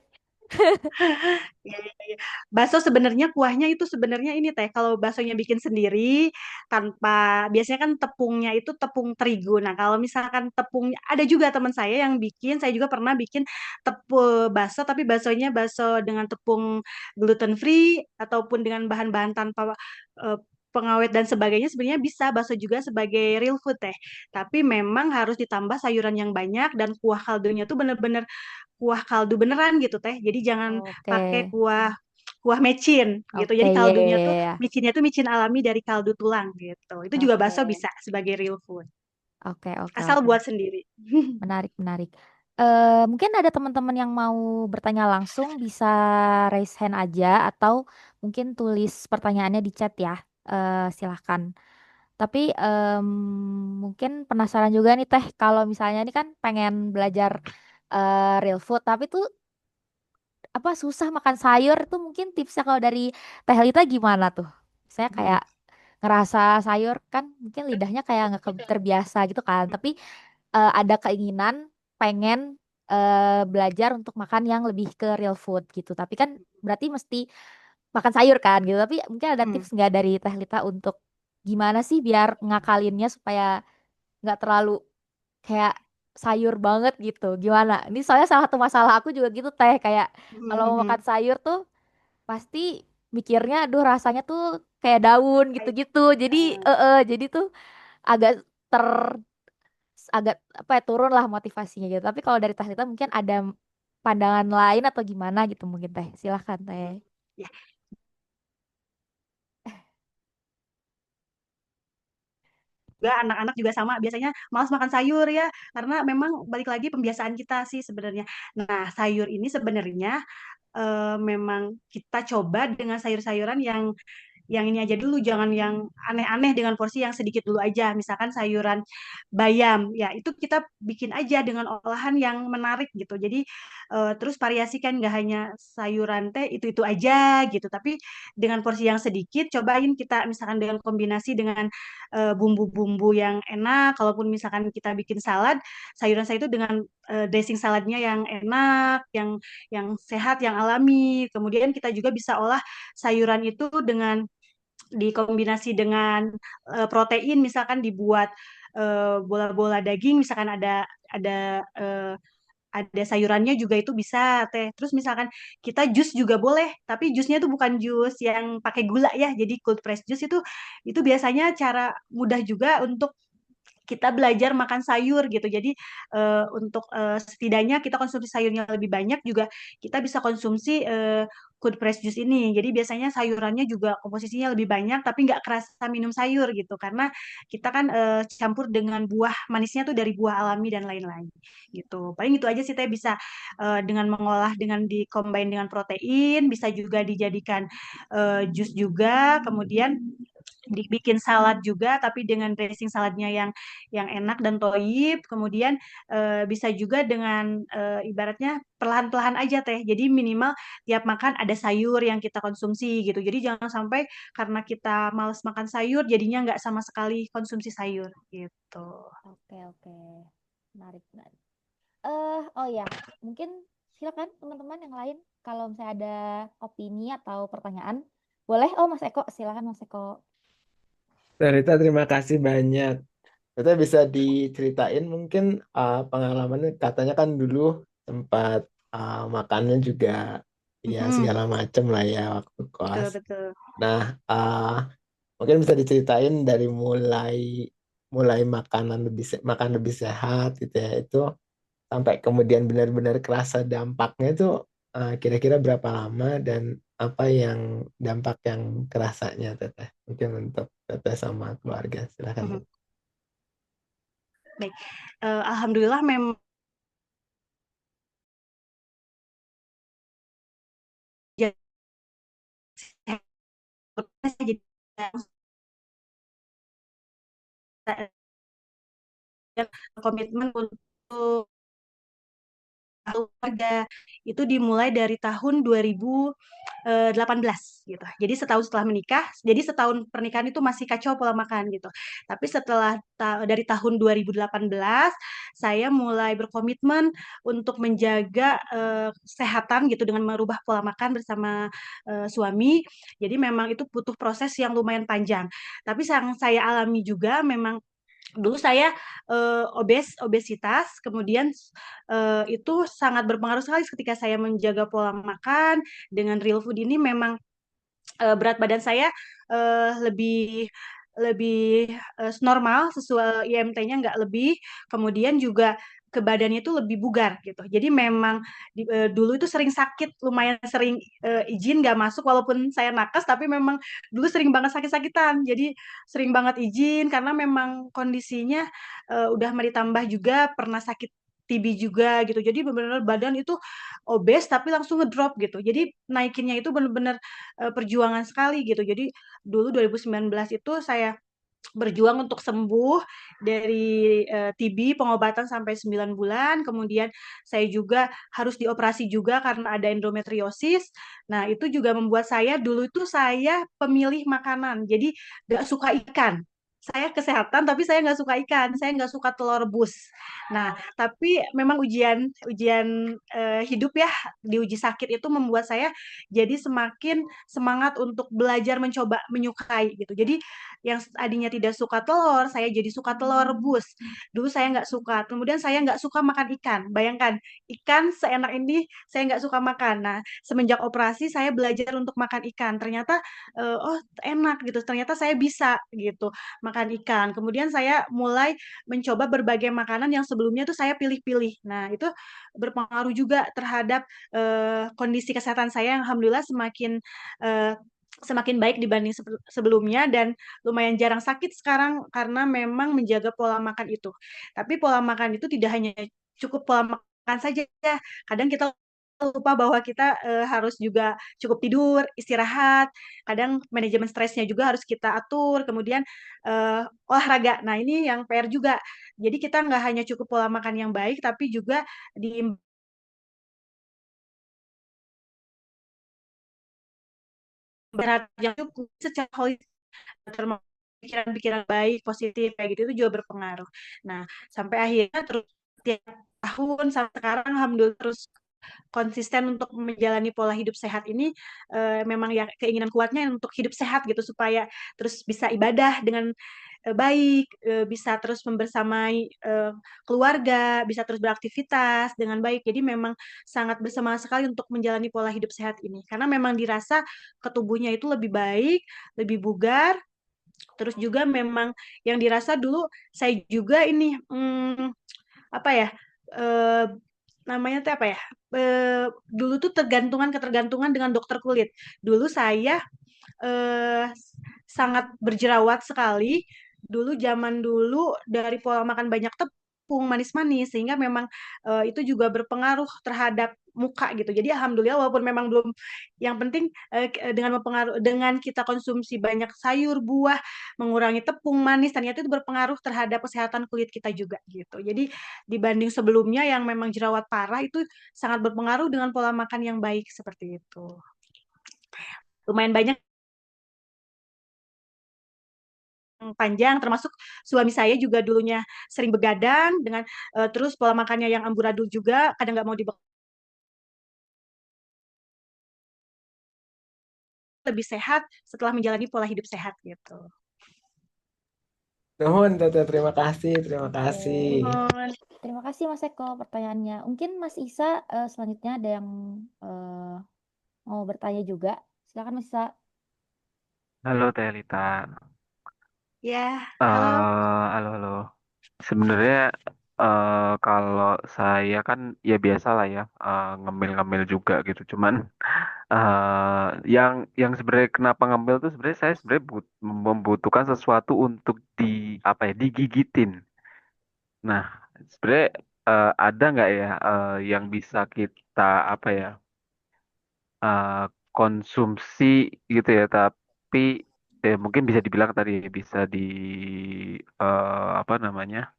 S2: iya, iya, iya. Bakso sebenarnya kuahnya itu sebenarnya ini teh kalau baksonya bikin sendiri tanpa biasanya kan tepungnya itu tepung terigu. Nah, kalau misalkan tepungnya ada juga teman saya yang bikin, saya juga pernah bikin bakso tapi baksonya bakso dengan tepung gluten free ataupun dengan bahan-bahan tanpa eh, pengawet dan sebagainya sebenarnya bisa bakso juga sebagai real food teh. Tapi memang harus ditambah sayuran yang banyak dan kuah kaldunya tuh bener-bener kuah kaldu beneran gitu teh. Jadi jangan
S1: Oke,
S2: pakai kuah kuah mecin gitu.
S1: oke,
S2: Jadi
S1: iya, iya,
S2: kaldunya
S1: iya,
S2: tuh
S1: iya.
S2: micinnya tuh micin alami dari kaldu tulang gitu. Itu juga
S1: Oke,
S2: bakso bisa sebagai real food.
S1: oke, oke,
S2: Asal
S1: oke.
S2: buat sendiri.
S1: Menarik, menarik. Mungkin ada teman-teman yang mau bertanya langsung bisa raise hand aja atau mungkin tulis pertanyaannya di chat ya. Silahkan. Tapi mungkin penasaran juga nih Teh, kalau misalnya ini kan pengen belajar real food, tapi tuh apa susah makan sayur tuh mungkin tipsnya kalau dari Teh Lita gimana tuh? Saya kayak ngerasa sayur kan mungkin lidahnya kayak nggak terbiasa gitu kan, tapi ada keinginan pengen belajar untuk makan yang lebih ke real food gitu. Tapi kan berarti mesti makan sayur kan gitu. Tapi mungkin ada
S2: Hmm.
S1: tips nggak dari Teh Lita untuk gimana sih biar ngakalinnya supaya nggak terlalu kayak sayur banget gitu. Gimana? Ini soalnya salah satu masalah aku juga gitu Teh. Kayak kalau mau makan sayur tuh pasti mikirnya, aduh rasanya tuh kayak daun gitu-gitu. Jadi tuh agak ter agak apa ya turun lah motivasinya gitu. Tapi kalau dari Teh Lita mungkin ada pandangan lain atau gimana gitu mungkin Teh. Silahkan Teh.
S2: Ya, juga anak-anak juga sama biasanya malas makan sayur ya karena memang balik lagi pembiasaan kita sih sebenarnya. Nah, sayur ini sebenarnya memang kita coba dengan sayur-sayuran yang ini aja dulu, jangan yang aneh-aneh dengan porsi yang sedikit dulu aja. Misalkan sayuran bayam, ya itu kita bikin aja dengan olahan yang menarik gitu. Jadi terus variasikan nggak hanya sayuran teh itu aja gitu, tapi dengan porsi yang sedikit cobain kita misalkan dengan kombinasi dengan bumbu-bumbu yang enak. Kalaupun misalkan kita bikin salad, sayuran saya itu dengan dressing saladnya yang enak, yang sehat, yang alami. Kemudian kita juga bisa olah sayuran itu dengan dikombinasi dengan protein, misalkan dibuat bola-bola daging, misalkan eh, ada sayurannya juga itu bisa teh. Terus misalkan kita jus juga boleh, tapi jusnya itu bukan jus yang pakai gula ya. Jadi cold press juice itu biasanya cara mudah juga untuk kita belajar makan sayur gitu. Jadi untuk setidaknya kita konsumsi sayurnya lebih banyak juga kita bisa konsumsi cold press juice ini. Jadi biasanya sayurannya juga komposisinya lebih banyak tapi nggak kerasa minum sayur gitu karena kita kan campur dengan buah manisnya tuh dari buah alami dan lain-lain gitu. Paling itu aja sih teh bisa dengan mengolah dengan dicombine dengan protein, bisa juga dijadikan jus juga, kemudian dibikin salad juga tapi dengan dressing saladnya yang enak dan toyib. Kemudian bisa juga dengan ibaratnya perlahan-perlahan aja teh, jadi minimal tiap makan ada sayur yang kita konsumsi gitu. Jadi jangan sampai karena kita males makan sayur jadinya nggak sama sekali konsumsi sayur gitu.
S1: Oke, oke. Menarik, menarik. Oh ya, mungkin silakan teman-teman yang lain kalau misalnya ada opini atau pertanyaan, boleh. Oh, Mas Eko, silakan Mas Eko.
S3: Rita, terima kasih banyak. Rita bisa diceritain mungkin pengalamannya, katanya kan dulu sempat makannya juga ya
S2: Mm-mm,
S3: segala macem lah ya waktu
S2: betul
S3: kos.
S2: betul.
S3: Nah, mungkin bisa diceritain dari mulai mulai makanan makan lebih sehat gitu ya, itu sampai kemudian benar-benar kerasa dampaknya itu kira-kira berapa lama dan apa yang dampak yang kerasanya Teteh, mungkin untuk Teteh sama keluarga, silakan
S2: Mhm.
S3: Teteh.
S2: Baik. Alhamdulillah memang jadi komitmen untuk keluarga itu dimulai dari tahun 2018 gitu. Jadi setahun setelah menikah, jadi setahun pernikahan itu masih kacau pola makan gitu. Tapi setelah dari tahun 2018 saya mulai berkomitmen untuk menjaga kesehatan gitu dengan merubah pola makan bersama suami. Jadi memang itu butuh proses yang lumayan panjang. Tapi yang saya alami juga memang dulu saya obesitas, kemudian itu sangat berpengaruh sekali ketika saya menjaga pola makan dengan real food ini. Memang berat badan saya lebih lebih normal sesuai IMT-nya nggak lebih, kemudian juga ke badannya itu lebih bugar gitu. Jadi memang dulu itu sering sakit, lumayan sering izin nggak masuk walaupun saya nakes, tapi memang dulu sering banget sakit-sakitan. Jadi sering banget izin karena memang kondisinya udah mau ditambah juga pernah sakit TB juga gitu. Jadi benar-benar badan itu obes tapi langsung ngedrop gitu. Jadi naikinnya itu benar-benar perjuangan sekali gitu. Jadi dulu 2019 itu saya berjuang untuk sembuh dari TB, pengobatan sampai 9 bulan. Kemudian saya juga harus dioperasi juga karena ada endometriosis. Nah, itu juga membuat saya dulu itu saya pemilih makanan. Jadi gak suka ikan. Saya kesehatan tapi saya nggak suka ikan, saya nggak suka telur rebus. Nah, tapi memang ujian ujian hidup ya, diuji sakit itu membuat saya jadi semakin semangat untuk belajar mencoba menyukai gitu. Jadi yang tadinya tidak suka telur, saya jadi suka telur rebus. Dulu saya nggak suka, kemudian saya nggak suka makan ikan. Bayangkan, ikan seenak ini saya nggak suka makan. Nah, semenjak operasi saya belajar untuk makan ikan. Ternyata, oh enak gitu, ternyata saya bisa gitu makan ikan. Kemudian saya mulai mencoba berbagai makanan yang sebelumnya tuh saya pilih-pilih. Nah, itu berpengaruh juga terhadap kondisi kesehatan saya yang alhamdulillah eh, semakin baik dibanding sebelumnya dan lumayan jarang sakit sekarang karena memang menjaga pola makan itu. Tapi pola makan itu tidak hanya cukup pola makan saja. Kadang kita lupa bahwa kita harus juga cukup tidur, istirahat. Kadang manajemen stresnya juga harus kita atur. Kemudian olahraga. Nah, ini yang PR juga. Jadi kita nggak hanya cukup pola makan yang baik, tapi juga diimbangi berhati yang cukup secara holistik, termasuk pikiran-pikiran baik, positif kayak gitu itu juga berpengaruh. Nah, sampai akhirnya terus tiap tahun sampai sekarang alhamdulillah terus konsisten untuk menjalani pola hidup sehat ini, memang ya keinginan kuatnya untuk hidup sehat gitu supaya terus bisa ibadah dengan baik, bisa terus membersamai keluarga, bisa terus beraktivitas dengan baik. Jadi memang sangat bersemangat sekali untuk menjalani pola hidup sehat ini karena memang dirasa ke tubuhnya itu lebih baik, lebih bugar. Terus juga memang yang dirasa dulu saya juga ini apa ya, eh, namanya tuh apa ya? Dulu tuh ketergantungan dengan dokter kulit. Dulu saya sangat berjerawat sekali. Zaman dulu dari pola makan banyak tepung, manis-manis, sehingga memang itu juga berpengaruh terhadap muka gitu. Jadi alhamdulillah walaupun memang belum, yang penting dengan kita konsumsi banyak sayur, buah, mengurangi tepung manis, ternyata itu berpengaruh terhadap kesehatan kulit kita juga gitu. Jadi dibanding sebelumnya yang memang jerawat parah itu sangat berpengaruh dengan pola makan yang baik seperti itu. Lumayan banyak panjang, termasuk suami saya juga dulunya sering begadang dengan terus pola makannya yang amburadul juga, kadang nggak mau dibekali, lebih sehat setelah menjalani pola hidup sehat gitu.
S3: Nuhun, Teteh, terima kasih, terima kasih.
S1: Oke.
S2: Mohon.
S1: Terima kasih Mas Eko pertanyaannya. Mungkin Mas Isa selanjutnya ada yang eh, mau bertanya juga. Silakan Mas Isa.
S4: Halo Teh Lita.
S2: Ya, halo.
S4: Halo, halo. Sebenarnya kalau saya kan ya biasa lah ya, ngemil-ngemil juga gitu. Cuman yang sebenarnya kenapa ngemil tuh sebenarnya saya sebenarnya membutuhkan sesuatu untuk apa ya, digigitin. Nah, sebenarnya ada nggak ya yang bisa kita apa ya, eh, konsumsi gitu ya, tapi mungkin bisa dibilang tadi bisa apa namanya,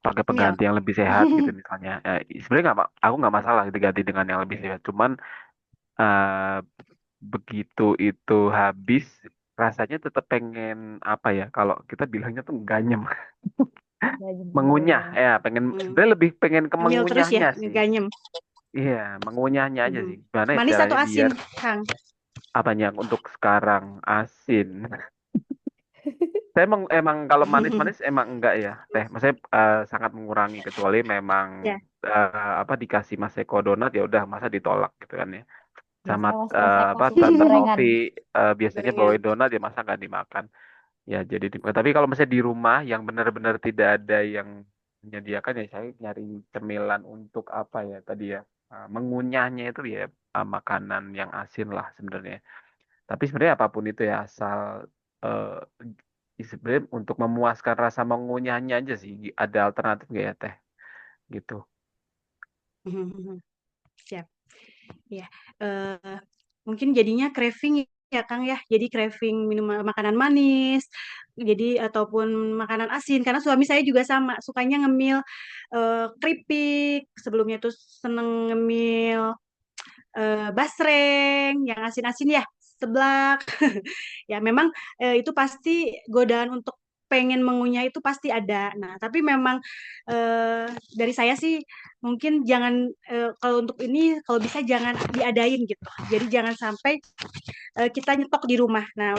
S4: pakai
S2: Mil.
S4: pengganti yang lebih sehat gitu misalnya. Sebenarnya aku nggak masalah diganti dengan yang lebih sehat, cuman eh, begitu itu habis rasanya tetap pengen apa ya, kalau kita bilangnya tuh ganyem, mengunyah
S1: Gajah.
S4: ya, pengen
S2: Hmm.
S4: sebenarnya lebih pengen ke
S2: Ngemil terus ya,
S4: mengunyahnya sih.
S2: ngeganyem.
S4: Iya, mengunyahnya aja
S2: Mhm.
S4: sih. Gimana ya
S2: Manis atau
S4: caranya
S2: asin,
S4: biar
S2: Kang?
S4: apanya untuk sekarang asin. Saya emang kalau manis-manis emang enggak ya, Teh. Maksudnya sangat mengurangi kecuali memang
S2: Ya.
S4: apa dikasih Mas Eko donat ya udah masa ditolak gitu kan ya. Sama
S1: Biasa Mas Eko
S4: apa
S1: suka
S4: Tante
S1: gorengan.
S4: Novi biasanya
S2: Gorengan.
S4: bawain donat ya masa nggak dimakan. Ya jadi tapi kalau misalnya di rumah yang benar-benar tidak ada yang menyediakan ya saya nyari cemilan untuk apa ya tadi ya, mengunyahnya itu ya makanan yang asin lah sebenarnya. Tapi sebenarnya apapun itu ya asal sebenarnya untuk memuaskan rasa mengunyahnya aja sih ada alternatif nggak ya Teh gitu.
S2: Mhm. Siap. Ya. Eh, Mungkin jadinya craving ya Kang ya. Jadi craving minum makanan manis, jadi ataupun makanan asin karena suami saya juga sama, sukanya ngemil keripik, sebelumnya tuh seneng ngemil basreng yang asin-asin ya, seblak. Ya memang itu pasti godaan untuk pengen mengunyah itu pasti ada. Nah, tapi memang dari saya sih mungkin jangan kalau untuk ini kalau bisa jangan diadain gitu. Jadi jangan sampai kita nyetok di rumah. Nah,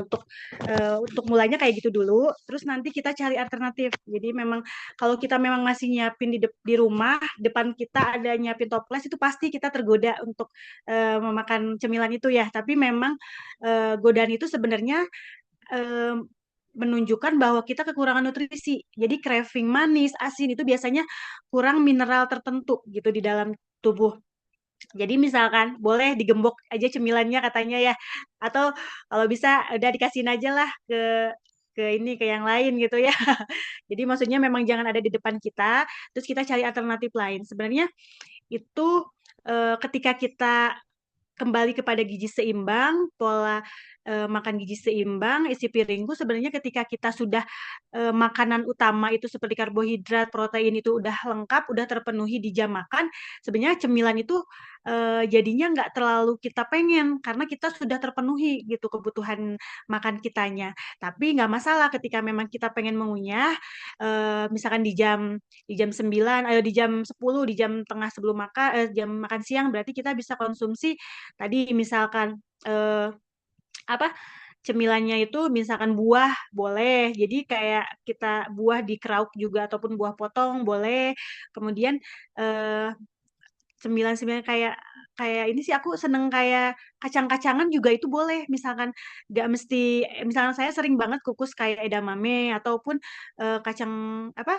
S2: untuk mulainya kayak gitu dulu, terus nanti kita cari alternatif. Jadi memang kalau kita memang masih nyiapin di rumah, depan kita ada nyiapin toples itu pasti kita tergoda untuk memakan cemilan itu ya. Tapi memang godaan itu sebenarnya eh, menunjukkan bahwa kita kekurangan nutrisi. Jadi craving manis, asin itu biasanya kurang mineral tertentu gitu di dalam tubuh. Jadi misalkan boleh digembok aja cemilannya katanya ya, atau kalau bisa udah dikasihin aja lah ke yang lain gitu ya. Jadi maksudnya memang jangan ada di depan kita, terus kita cari alternatif lain. Sebenarnya itu ketika kita kembali kepada gizi seimbang, pola makan gizi seimbang, isi piringku sebenarnya ketika kita sudah makanan utama itu seperti karbohidrat, protein itu udah lengkap, udah terpenuhi di jam makan, sebenarnya cemilan itu jadinya nggak terlalu kita pengen karena kita sudah terpenuhi gitu kebutuhan makan kitanya. Tapi nggak masalah ketika memang kita pengen mengunyah, misalkan di jam 9, ayo di jam 10, di jam tengah sebelum makan, jam makan siang berarti kita bisa konsumsi tadi misalkan apa cemilannya itu misalkan buah boleh. Jadi kayak kita buah di krauk juga ataupun buah potong boleh. Kemudian eh cemilan-cemilan kayak kayak ini sih aku seneng kayak kacang-kacangan juga itu boleh. Misalkan nggak mesti misalkan saya sering banget kukus kayak edamame ataupun kacang apa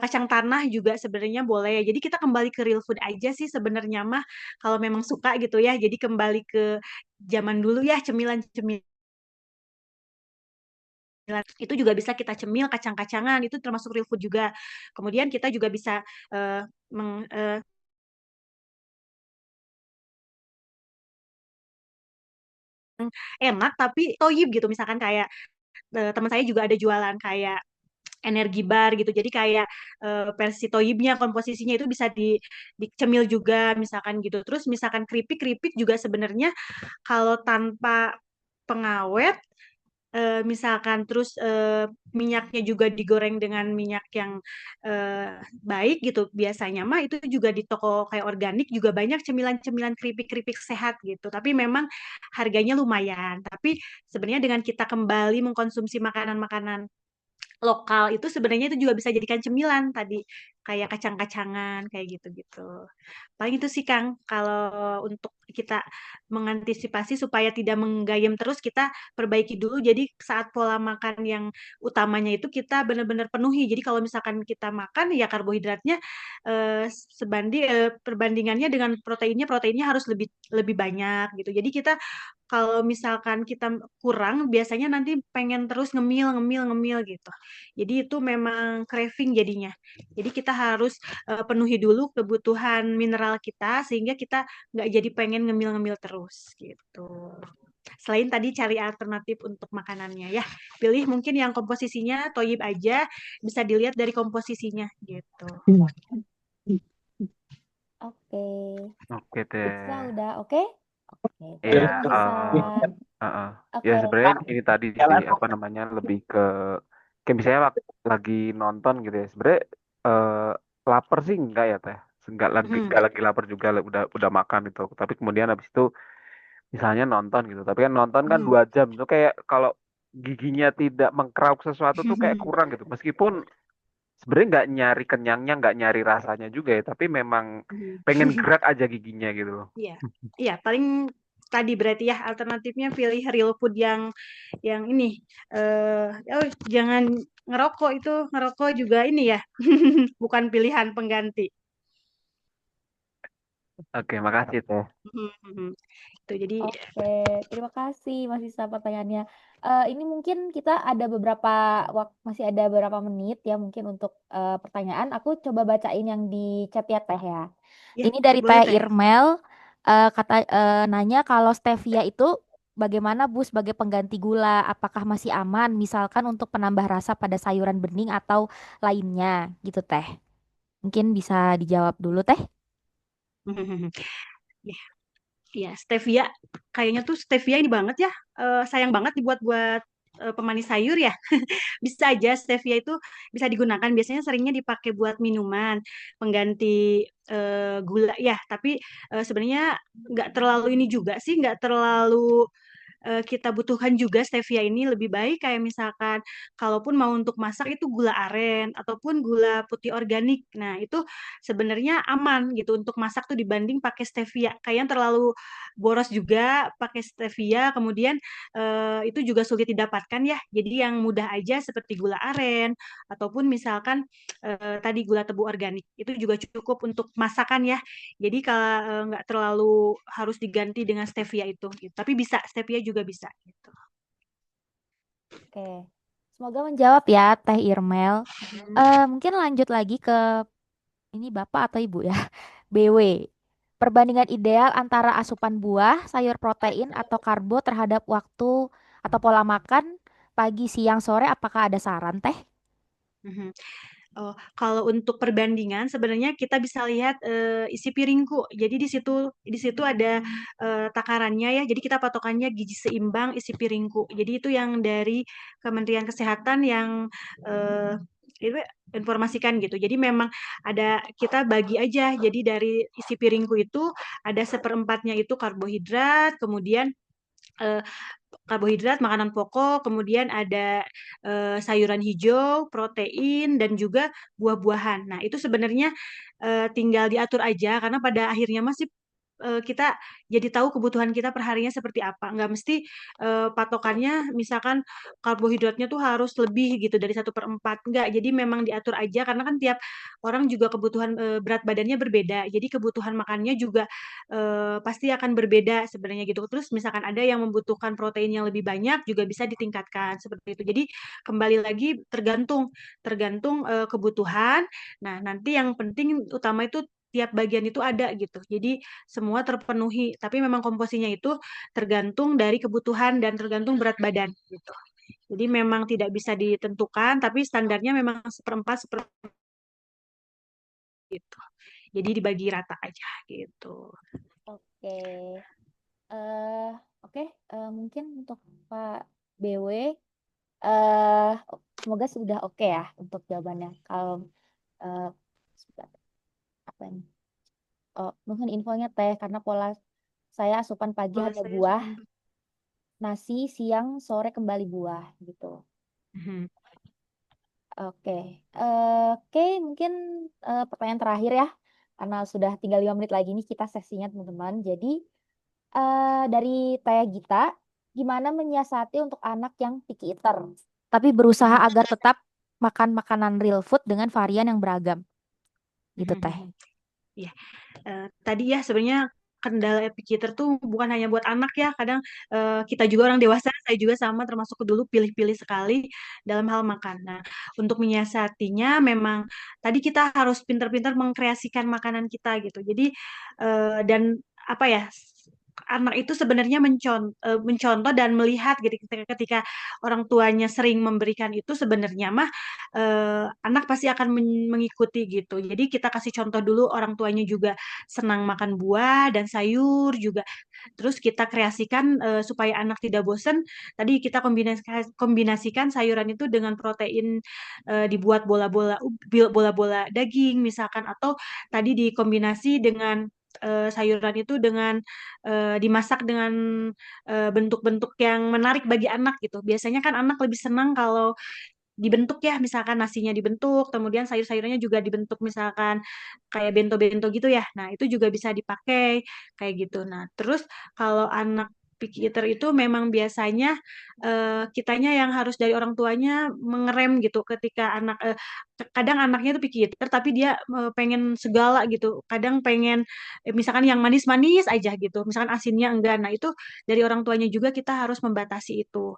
S2: kacang tanah juga sebenarnya boleh. Jadi kita kembali ke real food aja sih sebenarnya mah kalau memang suka gitu ya. Jadi kembali ke zaman dulu ya cemilan-cemilan itu juga bisa kita cemil kacang-kacangan itu termasuk real food juga. Kemudian kita juga bisa eh, meng- eh, enak tapi toyib gitu misalkan kayak teman saya juga ada jualan kayak energi bar gitu. Jadi kayak versi toyibnya komposisinya itu bisa dicemil juga misalkan gitu. Terus misalkan keripik-keripik juga sebenarnya kalau tanpa pengawet misalkan terus minyaknya juga digoreng dengan minyak yang baik gitu biasanya mah itu juga di toko kayak organik juga banyak cemilan-cemilan keripik-keripik sehat gitu tapi memang harganya lumayan tapi sebenarnya dengan kita kembali mengkonsumsi makanan-makanan lokal itu sebenarnya itu juga bisa jadikan cemilan tadi kayak kacang-kacangan kayak gitu-gitu. Paling itu sih Kang, kalau untuk kita mengantisipasi supaya tidak menggayam terus kita perbaiki dulu. Jadi saat pola makan yang utamanya itu kita benar-benar penuhi. Jadi kalau misalkan kita makan ya karbohidratnya perbandingannya dengan proteinnya harus lebih lebih banyak gitu. Jadi kita kalau misalkan kita kurang biasanya nanti pengen terus ngemil ngemil ngemil gitu. Jadi itu memang craving jadinya. Jadi kita harus penuhi dulu kebutuhan mineral kita sehingga kita nggak jadi pengen ngemil-ngemil terus gitu. Selain tadi cari alternatif untuk makanannya ya, pilih mungkin yang komposisinya toyib aja, bisa dilihat dari komposisinya gitu.
S1: Oke.
S4: Oke
S1: Tipsnya
S4: deh.
S1: udah oke? Oke,
S4: Iya,
S1: thank you San.
S4: ya
S1: Oke.
S4: sebenarnya ini tadi sih apa namanya lebih ke kayak misalnya lagi nonton gitu ya. Sebenarnya eh, lapar sih enggak ya teh,
S2: Mm-mm.
S4: enggak lagi lapar juga udah makan itu. Tapi kemudian habis itu misalnya nonton gitu. Tapi kan nonton kan
S2: Mm-mm.
S4: 2 jam tuh kayak kalau giginya tidak mengkrauk sesuatu tuh kayak kurang gitu. Meskipun sebenarnya nggak nyari kenyangnya, nggak nyari rasanya juga ya. Tapi memang pengen gerak aja giginya gitu loh.
S2: Iya, iya paling tadi berarti ya alternatifnya pilih real food yang ini. Oh jangan ngerokok itu ngerokok juga ini ya, bukan pilihan pengganti.
S4: Oke, makasih teh.
S2: Mhm. Itu jadi
S1: Oke, terima kasih Mas Isa pertanyaannya. Ini mungkin kita ada beberapa masih ada beberapa menit ya mungkin untuk pertanyaan. Aku coba bacain yang di chat ya Teh ya.
S2: ya
S1: Ini dari
S2: boleh
S1: Teh
S2: teh.
S1: Irmel nanya kalau stevia itu bagaimana Bu sebagai pengganti gula? Apakah masih aman misalkan untuk penambah rasa pada sayuran bening atau lainnya gitu Teh? Mungkin bisa dijawab dulu Teh.
S2: Ya, ya stevia kayaknya tuh stevia ini banget ya sayang banget dibuat buat pemanis sayur ya. Bisa aja stevia itu bisa digunakan. Biasanya seringnya dipakai buat minuman, pengganti gula ya. Tapi sebenarnya nggak terlalu ini juga sih, nggak terlalu kita butuhkan juga stevia ini lebih baik kayak misalkan kalaupun mau untuk masak itu gula aren ataupun gula putih organik. Nah, itu sebenarnya aman gitu untuk masak tuh dibanding pakai stevia. Kayaknya terlalu boros juga pakai stevia, kemudian itu juga sulit didapatkan ya. Jadi yang mudah aja seperti gula aren ataupun misalkan tadi gula tebu organik itu juga cukup untuk masakan ya. Jadi kalau nggak terlalu harus diganti dengan stevia itu, gitu. Tapi bisa stevia juga bisa gitu.
S1: Oke. Semoga menjawab ya Teh Irmel.
S2: Hmm.
S1: Mungkin lanjut lagi ke ini Bapak atau Ibu ya. BW. Perbandingan ideal antara asupan buah, sayur protein, atau karbo terhadap waktu atau pola makan pagi, siang, sore, apakah ada saran teh?
S2: Mhm. Oh, kalau untuk perbandingan sebenarnya kita bisa lihat isi piringku. Jadi di situ ada takarannya ya. Jadi kita patokannya gizi seimbang isi piringku. Jadi itu yang dari Kementerian Kesehatan yang eh, itu informasikan gitu. Jadi memang ada kita bagi aja. Jadi dari isi piringku itu ada seperempatnya itu karbohidrat, kemudian eh, karbohidrat, makanan pokok, kemudian ada sayuran hijau, protein, dan juga buah-buahan. Nah, itu sebenarnya tinggal diatur aja karena pada akhirnya masih kita jadi tahu kebutuhan kita perharinya seperti apa. Nggak mesti patokannya misalkan karbohidratnya tuh harus lebih gitu dari 1/4. Nggak, jadi memang diatur aja karena kan tiap orang juga kebutuhan berat badannya berbeda. Jadi kebutuhan makannya juga pasti akan berbeda sebenarnya gitu. Terus misalkan ada yang membutuhkan protein yang lebih banyak juga bisa ditingkatkan seperti itu. Jadi kembali lagi tergantung tergantung kebutuhan. Nah, nanti yang penting utama itu tiap bagian itu ada gitu. Jadi semua terpenuhi, tapi memang komposinya itu tergantung dari kebutuhan dan tergantung berat badan gitu. Jadi memang tidak bisa ditentukan, tapi standarnya memang seperempat seperempat gitu. Jadi dibagi rata aja gitu.
S1: Oke. eh oke, mungkin untuk Pak BW, eh semoga sudah oke ya untuk jawabannya. Kalau eh, sebentar, apa ini? Oh, mungkin infonya teh karena pola saya asupan pagi
S2: Kalau
S1: hanya
S2: saya
S1: buah,
S2: suka.
S1: nasi, siang, sore kembali buah gitu.
S2: Mhm.
S1: Oke, oke, mungkin pertanyaan terakhir ya, karena sudah tinggal 5 menit lagi nih kita sesinya teman-teman. Jadi dari Taya Gita, gimana menyiasati untuk anak yang picky eater, tapi berusaha
S2: Mhm.
S1: agar tetap makan makanan real food dengan varian yang beragam, gitu Teh.
S2: Mhm. Iya. Tadi ya sebenarnya kendala epicenter tuh bukan hanya buat anak ya, kadang kita juga orang dewasa, saya juga sama termasuk dulu pilih-pilih sekali dalam hal makan. Nah, untuk menyiasatinya memang tadi kita harus pintar-pintar mengkreasikan makanan kita gitu. Jadi dan apa ya? Anak itu sebenarnya mencontoh dan melihat gitu ketika orang tuanya sering memberikan itu sebenarnya mah anak pasti akan mengikuti gitu. Jadi kita kasih contoh dulu orang tuanya juga senang makan buah dan sayur juga. Terus kita kreasikan supaya anak tidak bosen. Tadi kita kombinasikan sayuran itu dengan protein dibuat bola-bola daging misalkan atau tadi dikombinasi dengan sayuran itu dengan dimasak dengan bentuk-bentuk yang menarik bagi anak gitu. Biasanya kan anak lebih senang kalau dibentuk ya, misalkan nasinya dibentuk, kemudian sayur-sayurannya juga dibentuk misalkan kayak bento-bento gitu ya. Nah, itu juga bisa dipakai kayak gitu. Nah, terus kalau anak picky eater itu memang biasanya kitanya yang harus dari orang tuanya mengerem gitu ketika kadang anaknya tuh picky eater tapi dia pengen segala gitu. Kadang pengen misalkan yang manis-manis aja gitu. Misalkan asinnya enggak. Nah, itu dari orang tuanya juga kita harus membatasi itu.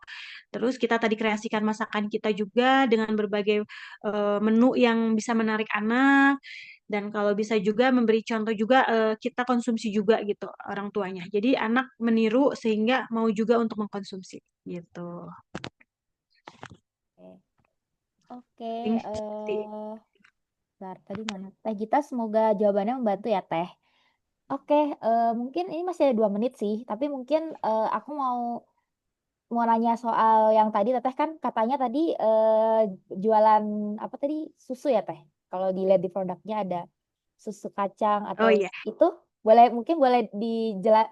S2: Terus kita tadi kreasikan masakan kita juga dengan berbagai menu yang bisa menarik anak dan kalau bisa juga memberi contoh juga kita konsumsi juga gitu orang tuanya. Jadi anak meniru sehingga mau juga untuk mengkonsumsi gitu.
S1: Oke, oke,
S2: Paling seperti
S1: bentar, tadi mana? Teh Gita, semoga jawabannya membantu ya Teh. Oke, mungkin ini masih ada 2 menit sih, tapi mungkin aku mau nanya soal yang tadi Teteh kan katanya tadi jualan apa tadi susu ya Teh. Kalau dilihat di produknya ada susu kacang
S2: oh
S1: atau
S2: iya.
S1: itu mungkin boleh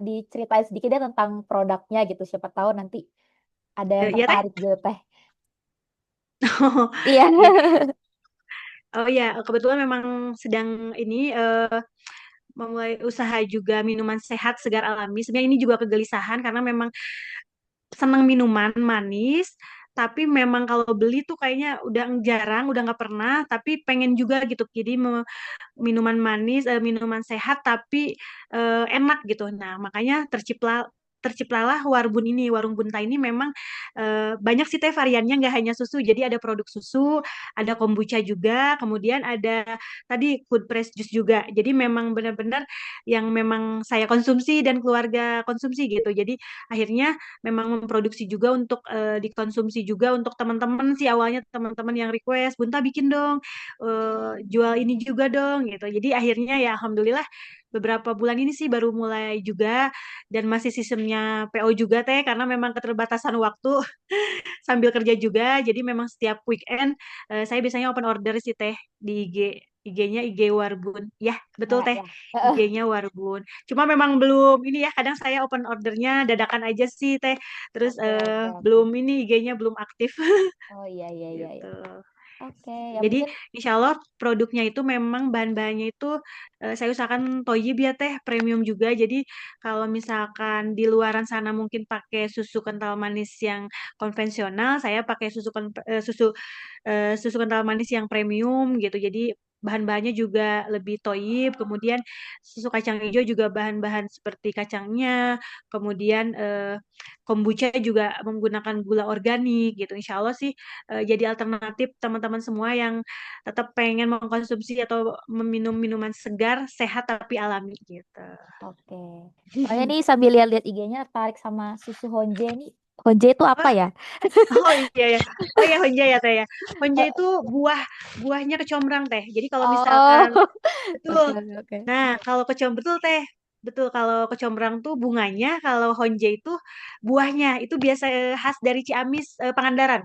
S1: diceritain sedikit ya tentang produknya gitu. Siapa tahu nanti ada yang
S2: Iya teh.
S1: tertarik gitu Teh. Iya.
S2: Iya. Oh ya, kebetulan memang sedang ini memulai usaha juga minuman sehat segar alami. Sebenarnya ini juga kegelisahan karena memang senang minuman manis, tapi memang kalau beli tuh kayaknya udah jarang, udah nggak pernah, tapi pengen juga gitu. Jadi minuman manis, minuman sehat tapi enak gitu. Nah, makanya tercipta terciptalah Warbun ini. Warung Bunta ini memang banyak sih teh variannya, nggak hanya susu. Jadi ada produk susu, ada kombucha juga, kemudian ada tadi cold press juice juga. Jadi memang benar-benar yang memang saya konsumsi dan keluarga konsumsi gitu. Jadi akhirnya memang memproduksi juga untuk dikonsumsi juga untuk teman-teman sih, awalnya teman-teman yang request, Bunta bikin dong, jual ini juga dong gitu. Jadi akhirnya ya alhamdulillah beberapa bulan ini sih baru mulai juga, dan masih sistemnya PO juga teh, karena memang keterbatasan waktu sambil kerja juga. Jadi memang setiap weekend saya biasanya open order sih teh di IG. IG-nya IG Warbun. Ya, betul
S1: Ya,
S2: teh.
S1: ya.
S2: IG-nya Warbun. Cuma memang belum ini ya, kadang saya open ordernya dadakan aja sih teh. Terus
S1: Oke, oke, oke.
S2: belum ini IG-nya belum aktif
S1: Oh iya, iya, iya, iya.
S2: gitu.
S1: Oke,
S2: Gitu.
S1: ya
S2: Jadi
S1: mungkin
S2: insya Allah produknya itu memang bahan-bahannya itu saya usahakan toyib ya teh, premium juga. Jadi kalau misalkan di luaran sana mungkin pakai susu kental manis yang konvensional, saya pakai susu kental manis yang premium gitu. Jadi bahan-bahannya juga lebih toyib. Kemudian susu kacang hijau juga bahan-bahan seperti kacangnya. Kemudian kombucha juga menggunakan gula organik gitu. Insya Allah sih jadi alternatif teman-teman semua yang tetap pengen mengkonsumsi atau meminum minuman segar, sehat tapi alami gitu.
S1: oke. Soalnya nih sambil lihat-lihat IG-nya tertarik sama susu Honje nih. Honje itu apa
S2: Wah,
S1: ya?
S2: oh iya ya. Oh iya honja ya teh ya. Honja itu buahnya kecombrang teh. Jadi kalau
S1: Oh,
S2: misalkan betul.
S1: oke, oke, oke.
S2: Nah, kalau betul teh. Betul, kalau kecombrang tuh bunganya, kalau honje itu buahnya. Itu biasa khas dari Ciamis, Pangandaran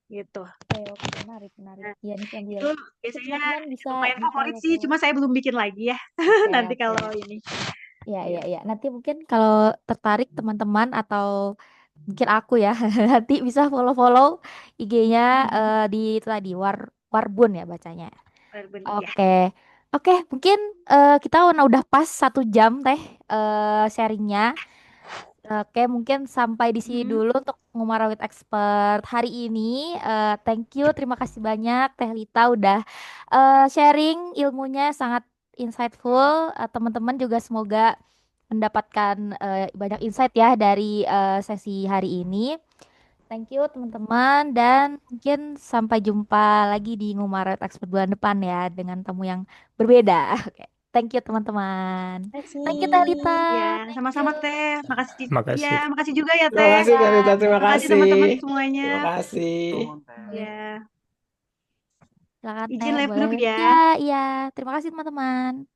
S2: gitu.
S1: Oke, oke, menarik, menarik.
S2: Nah,
S1: Iya nih sambil
S2: itu
S1: mungkin
S2: biasanya
S1: teman-teman bisa
S2: lumayan
S1: bisa
S2: favorit sih,
S1: lihat-lihat.
S2: cuma saya belum bikin lagi ya.
S1: Oke,
S2: Nanti
S1: oke.
S2: kalau ini.
S1: Iya, iya,
S2: Gitu.
S1: iya. Nanti mungkin kalau tertarik teman-teman atau mungkin aku ya, nanti bisa follow-follow IG-nya di itu tadi Warbun ya bacanya.
S2: Bourbon, iya.
S1: Oke. Oke, mungkin kita udah pas 1 jam teh sharingnya. Oke, mungkin sampai di sini
S2: Mhm.
S1: dulu untuk Ngumara with Expert hari ini. Thank you, terima kasih banyak Teh Lita udah sharing ilmunya sangat insightful. Teman-teman juga semoga mendapatkan banyak insight ya dari sesi hari ini. Thank you teman-teman dan mungkin sampai jumpa lagi di Ngumara with Expert bulan depan ya dengan tamu yang berbeda. Oke, thank you teman-teman. Thank you Teh Lita.
S2: Makasih. Ya,
S1: Thank you.
S2: sama-sama Teh. Makasih. Ya,
S3: Makasih.
S2: makasih juga ya
S3: Terima
S2: Teh.
S3: kasih Karita,
S1: Ya,
S3: terima
S2: Makasih
S3: kasih.
S2: teman-teman semuanya.
S3: Terima kasih.
S4: Nuhun, Teh.
S1: ya.
S2: Ya,
S1: Silakan Teh,
S2: izin live
S1: boleh.
S2: dulu ya.
S1: Ya, iya. Terima kasih teman-teman.